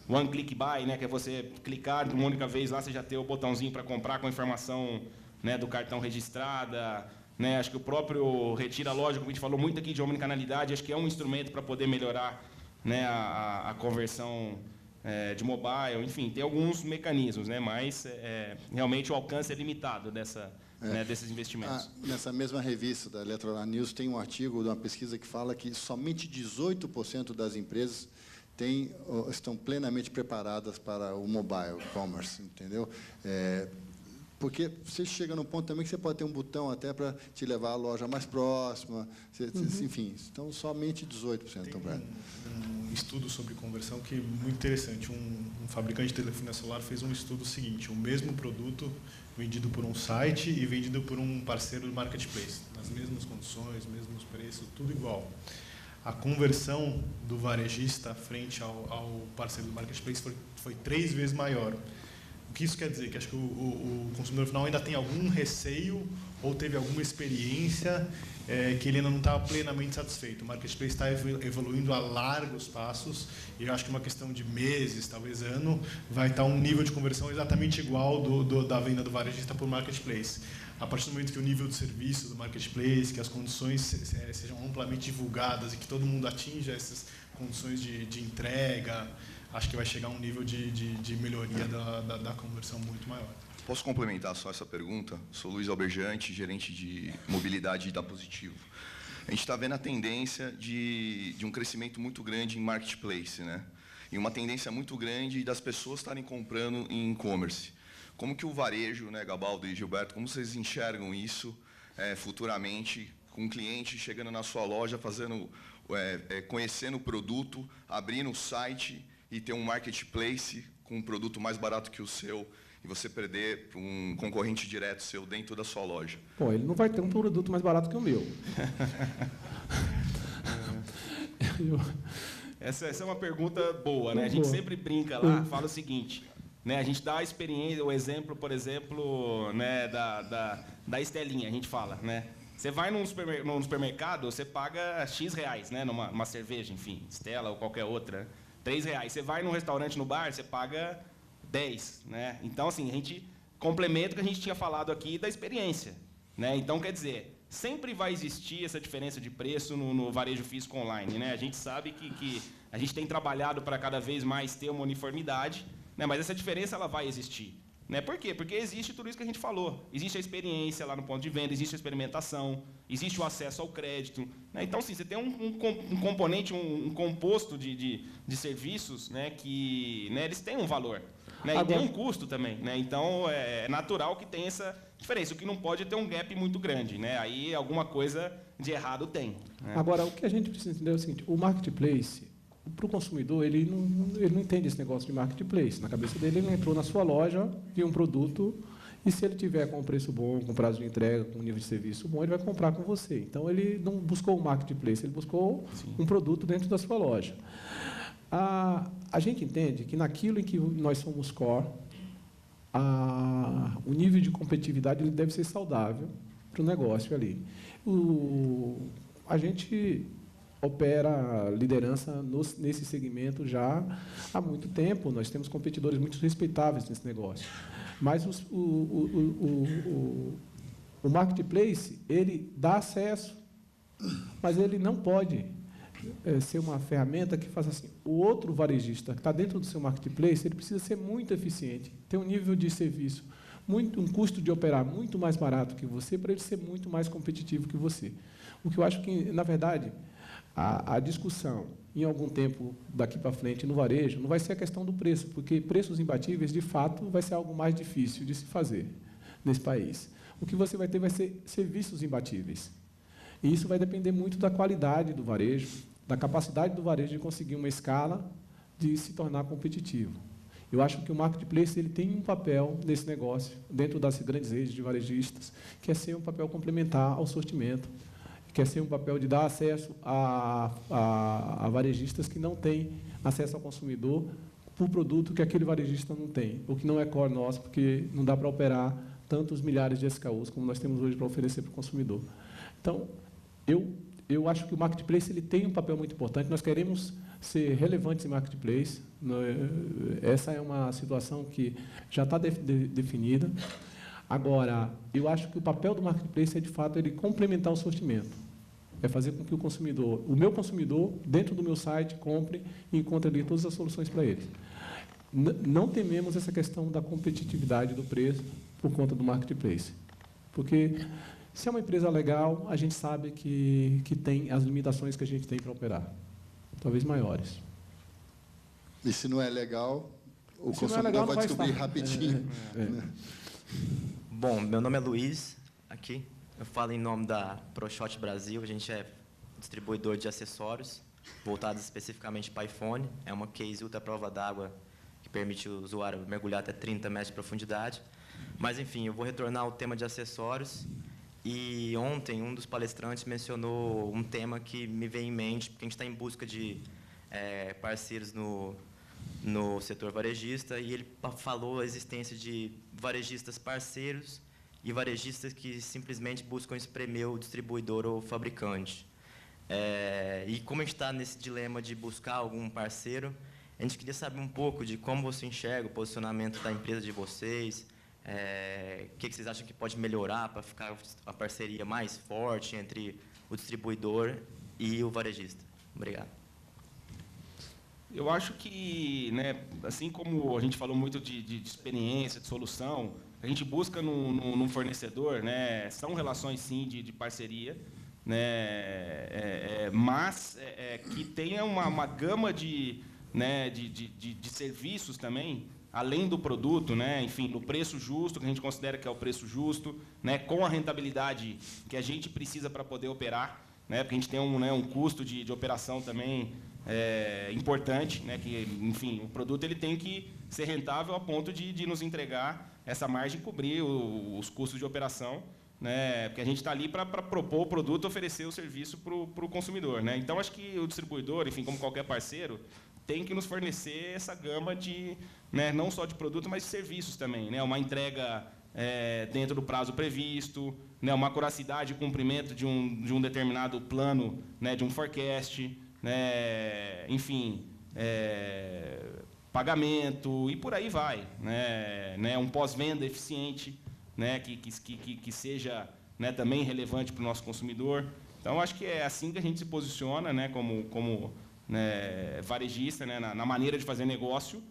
One Click Buy, né? Que é você clicar de uma única vez lá, você já ter o botãozinho para comprar com a informação, né, do cartão registrada. Né, acho que o próprio Retira Loja, como a gente falou muito aqui de omnicanalidade, acho que é um instrumento para poder melhorar, né, a conversão de mobile. Enfim, tem alguns mecanismos, né, mas realmente o alcance é limitado desses investimentos. Nessa mesma revista da Eletrolar News tem um artigo de uma pesquisa que fala que somente 18% das empresas estão plenamente preparadas para o mobile commerce, entendeu? Porque você chega num ponto também que você pode ter um botão até para te levar à loja mais próxima, enfim, então somente 18% estão para. Um estudo sobre conversão que é muito interessante. Um fabricante de telefone celular fez um estudo seguinte: o mesmo produto vendido por um site e vendido por um parceiro do marketplace, nas mesmas condições, mesmos preços, tudo igual. A conversão do varejista frente ao parceiro do marketplace foi 3 vezes maior. O que isso quer dizer? Que acho que o consumidor final ainda tem algum receio ou teve alguma experiência que ele ainda não está plenamente satisfeito. O marketplace está evoluindo a largos passos e eu acho que uma questão de meses, talvez ano, vai estar um nível de conversão exatamente igual da venda do varejista por marketplace. A partir do momento que o nível de serviço do marketplace, que as condições sejam amplamente divulgadas e que todo mundo atinja essas condições de entrega, acho que vai chegar a um nível de melhoria da conversão muito maior. Posso complementar só essa pergunta? Sou Luiz Alberjante, gerente de mobilidade da Positivo. A gente está vendo a tendência de um crescimento muito grande em marketplace, né? E uma tendência muito grande das pessoas estarem comprando em e-commerce. Como que o varejo, né, Gabaldo e Gilberto, como vocês enxergam isso futuramente, com um cliente chegando na sua loja, conhecendo o produto, abrindo o site e ter um marketplace com um produto mais barato que o seu e você perder para um concorrente direto seu dentro da sua loja? Bom, ele não vai ter um produto mais barato que o meu. Essa é uma pergunta boa, né? A gente sempre brinca lá, fala o seguinte: né? A gente dá a experiência, o exemplo, por exemplo, né, da Estelinha, a gente fala, né? Você vai num supermercado, você paga X reais, né? Numa cerveja, enfim, Stella ou qualquer outra, 3 reais. Você vai num restaurante, no bar, você paga 10, né? Então, assim, a gente complementa o que a gente tinha falado aqui da experiência, né? Então, quer dizer, sempre vai existir essa diferença de preço no varejo físico online, né? A gente sabe que a gente tem trabalhado para cada vez mais ter uma uniformidade, né? Mas essa diferença ela vai existir. Né? Por quê? Porque existe tudo isso que a gente falou. Existe a experiência lá no ponto de venda, existe a experimentação, existe o acesso ao crédito. Né? Então, sim, você tem um componente, um composto de serviços, né, que, né, eles têm um valor. Né? E tem um custo também. Né? Então, é natural que tenha essa diferença. O que não pode é ter um gap muito grande. Né? Aí, alguma coisa de errado tem. Né? Agora, o que a gente precisa entender é o seguinte, o marketplace, para o consumidor, ele não entende esse negócio de marketplace. Na cabeça dele, ele entrou na sua loja, viu um produto, e se ele tiver com um preço bom, com prazo de entrega, com um nível de serviço bom, ele vai comprar com você. Então, ele não buscou o marketplace, ele buscou um produto dentro da sua loja. A gente entende que naquilo em que nós somos core, o nível de competitividade ele deve ser saudável para o negócio ali. A gente opera liderança nesse segmento já há muito tempo. Nós temos competidores muito respeitáveis nesse negócio. Mas o marketplace, ele dá acesso, mas ele não pode ser uma ferramenta que faça assim. O outro varejista que está dentro do seu marketplace, ele precisa ser muito eficiente, ter um nível de serviço, um custo de operar muito mais barato que você, para ele ser muito mais competitivo que você. O que eu acho que, na verdade, a discussão, em algum tempo daqui para frente, no varejo, não vai ser a questão do preço, porque preços imbatíveis, de fato, vai ser algo mais difícil de se fazer nesse país. O que você vai ter vai ser serviços imbatíveis. E isso vai depender muito da qualidade do varejo, da capacidade do varejo de conseguir uma escala de se tornar competitivo. Eu acho que o marketplace ele tem um papel nesse negócio, dentro das grandes redes de varejistas, que é ser um papel complementar ao sortimento, quer ser um papel de dar acesso a varejistas que não têm acesso ao consumidor por produto que aquele varejista não tem, o que não é core nosso, porque não dá para operar tantos milhares de SKUs como nós temos hoje para oferecer para o consumidor. Então, eu acho que o marketplace ele tem um papel muito importante. Nós queremos ser relevantes em marketplace. Essa é uma situação que já está definida. Agora, eu acho que o papel do marketplace é, de fato, ele complementar o sortimento. É fazer com que o meu consumidor, dentro do meu site, compre e encontre ali todas as soluções para ele. Não tememos essa questão da competitividade do preço por conta do marketplace. Porque, se é uma empresa legal, a gente sabe que tem as limitações que a gente tem para operar, talvez maiores. E se não é legal, o consumidor vai descobrir rapidinho. Bom, meu nome é Luiz, aqui. Eu falo em nome da ProShot Brasil. A gente é distribuidor de acessórios, voltados especificamente para iPhone. É uma case ultra prova d'água que permite o usuário mergulhar até 30 metros de profundidade. Mas, enfim, eu vou retornar ao tema de acessórios. E ontem, um dos palestrantes mencionou um tema que me veio em mente, porque a gente está em busca de parceiros no setor varejista, e ele falou a existência de varejistas parceiros e varejistas que simplesmente buscam espremer o distribuidor ou fabricante. E como a gente está nesse dilema de buscar algum parceiro, a gente queria saber um pouco de como você enxerga o posicionamento da empresa de vocês, o que vocês acham que pode melhorar para ficar a parceria mais forte entre o distribuidor e o varejista. Obrigado. Eu acho que, né, assim como a gente falou muito de experiência, de solução, a gente busca num fornecedor, né, são relações, sim, de parceria, né, mas que tenha uma gama de serviços também, além do produto, né, enfim, do preço justo, que a gente considera que é o preço justo, né, com a rentabilidade que a gente precisa para poder operar, né, porque a gente tem um custo de operação também importante, né, que, enfim, o produto ele tem que ser rentável a ponto de nos entregar essa margem, cobrir os custos de operação, né, porque a gente está ali para propor o produto, oferecer o serviço para o consumidor, né. Então, acho que o distribuidor, enfim, como qualquer parceiro, tem que nos fornecer essa gama de, né, não só de produto, mas de serviços também, né? Uma entrega dentro do prazo previsto, né? Uma acuracidade e cumprimento de um determinado plano, né? De um forecast, né? Enfim, pagamento e por aí vai, né? Um pós-venda eficiente, né? Que seja, né, também relevante para o nosso consumidor. Então, acho que é assim que a gente se posiciona, né, como né, varejista, né, na maneira de fazer negócio,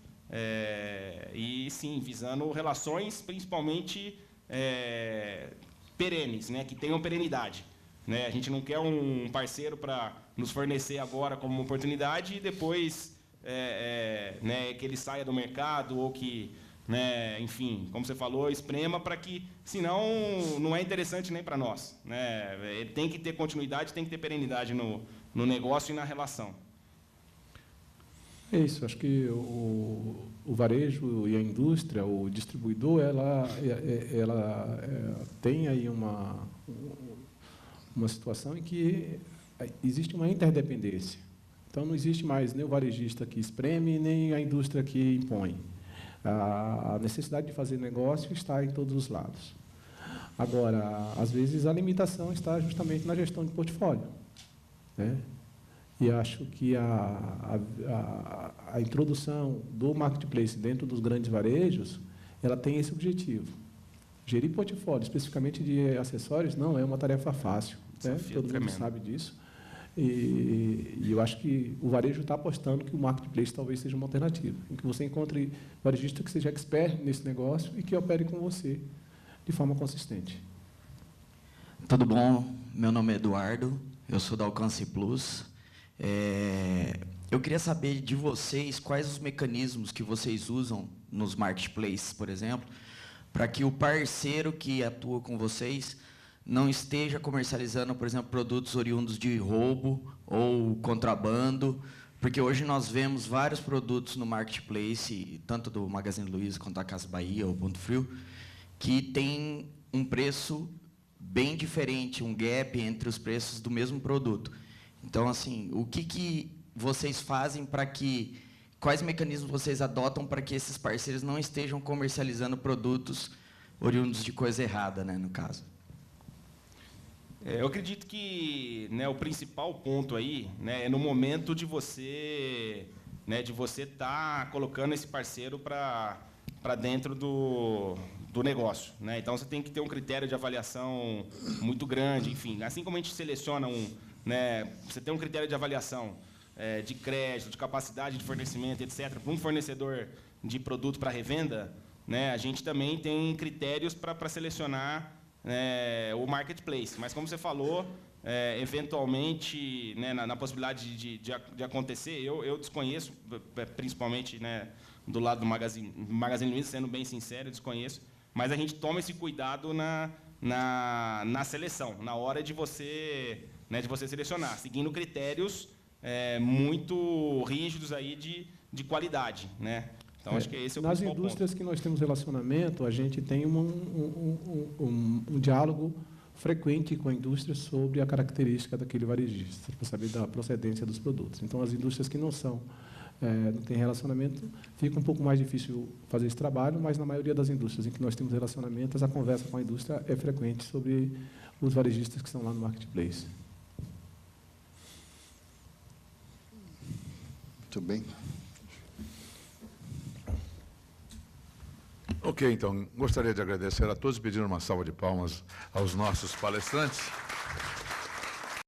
e, sim, visando relações principalmente perenes, né, que tenham perenidade. Né? A gente não quer um parceiro para nos fornecer agora como uma oportunidade e depois né, que ele saia do mercado ou que, né, enfim, como você falou, esprema para que, senão, não é interessante nem para nós. Né? Ele tem que ter continuidade, tem que ter perenidade no negócio e na relação. É isso, acho que o varejo e a indústria, o distribuidor, ela tem aí uma situação em que existe uma interdependência. Então, não existe mais nem o varejista que espreme, nem a indústria que impõe. A necessidade de fazer negócio está em todos os lados. Agora, às vezes, a limitação está justamente na gestão de portfólio, né? E acho que a introdução do marketplace dentro dos grandes varejos, ela tem esse objetivo. Gerir portfólio, especificamente de acessórios, não é uma tarefa fácil, né? Todo mundo sabe disso. E eu acho que o varejo está apostando que o marketplace talvez seja uma alternativa, em que você encontre varejista que seja expert nesse negócio e que opere com você de forma consistente. Tudo bom? Meu nome é Eduardo, eu sou da Alcance Plus. Eu queria saber de vocês quais os mecanismos que vocês usam nos marketplaces, por exemplo, para que o parceiro que atua com vocês não esteja comercializando, por exemplo, produtos oriundos de roubo ou contrabando, porque hoje nós vemos vários produtos no marketplace, tanto do Magazine Luiza quanto da Casa Bahia ou Ponto Frio, que tem um preço bem diferente, um gap entre os preços do mesmo produto. Então, assim, o que vocês fazem para que... Quais mecanismos vocês adotam para que esses parceiros não estejam comercializando produtos oriundos de coisa errada, né, no caso? Eu acredito que, né, o principal ponto aí, né, é no momento de você, né, estar colocando esse parceiro para dentro do negócio, né? Então, você tem que ter um critério de avaliação muito grande, enfim. Assim como a gente seleciona né, você tem um critério de avaliação de crédito, de capacidade de fornecimento, etc., para um fornecedor de produto para revenda, né, a gente também tem critérios para selecionar o marketplace. Mas, como você falou, eventualmente, né, na possibilidade de acontecer, eu desconheço, principalmente, né, do lado do Magazine Luiza, sendo bem sincero, eu desconheço, mas a gente toma esse cuidado na seleção, na hora de você selecionar, seguindo critérios muito rígidos aí de qualidade, né? Então, acho que esse é o principal ponto. Nas indústrias que nós temos relacionamento, a gente tem um diálogo frequente com a indústria sobre a característica daquele varejista, para saber da procedência dos produtos. Então, as indústrias que não têm relacionamento, fica um pouco mais difícil fazer esse trabalho, mas na maioria das indústrias em que nós temos relacionamentos, a conversa com a indústria é frequente sobre os varejistas que estão lá no marketplace. Muito bem. Ok, então, gostaria de agradecer a todos, pedindo uma salva de palmas aos nossos palestrantes.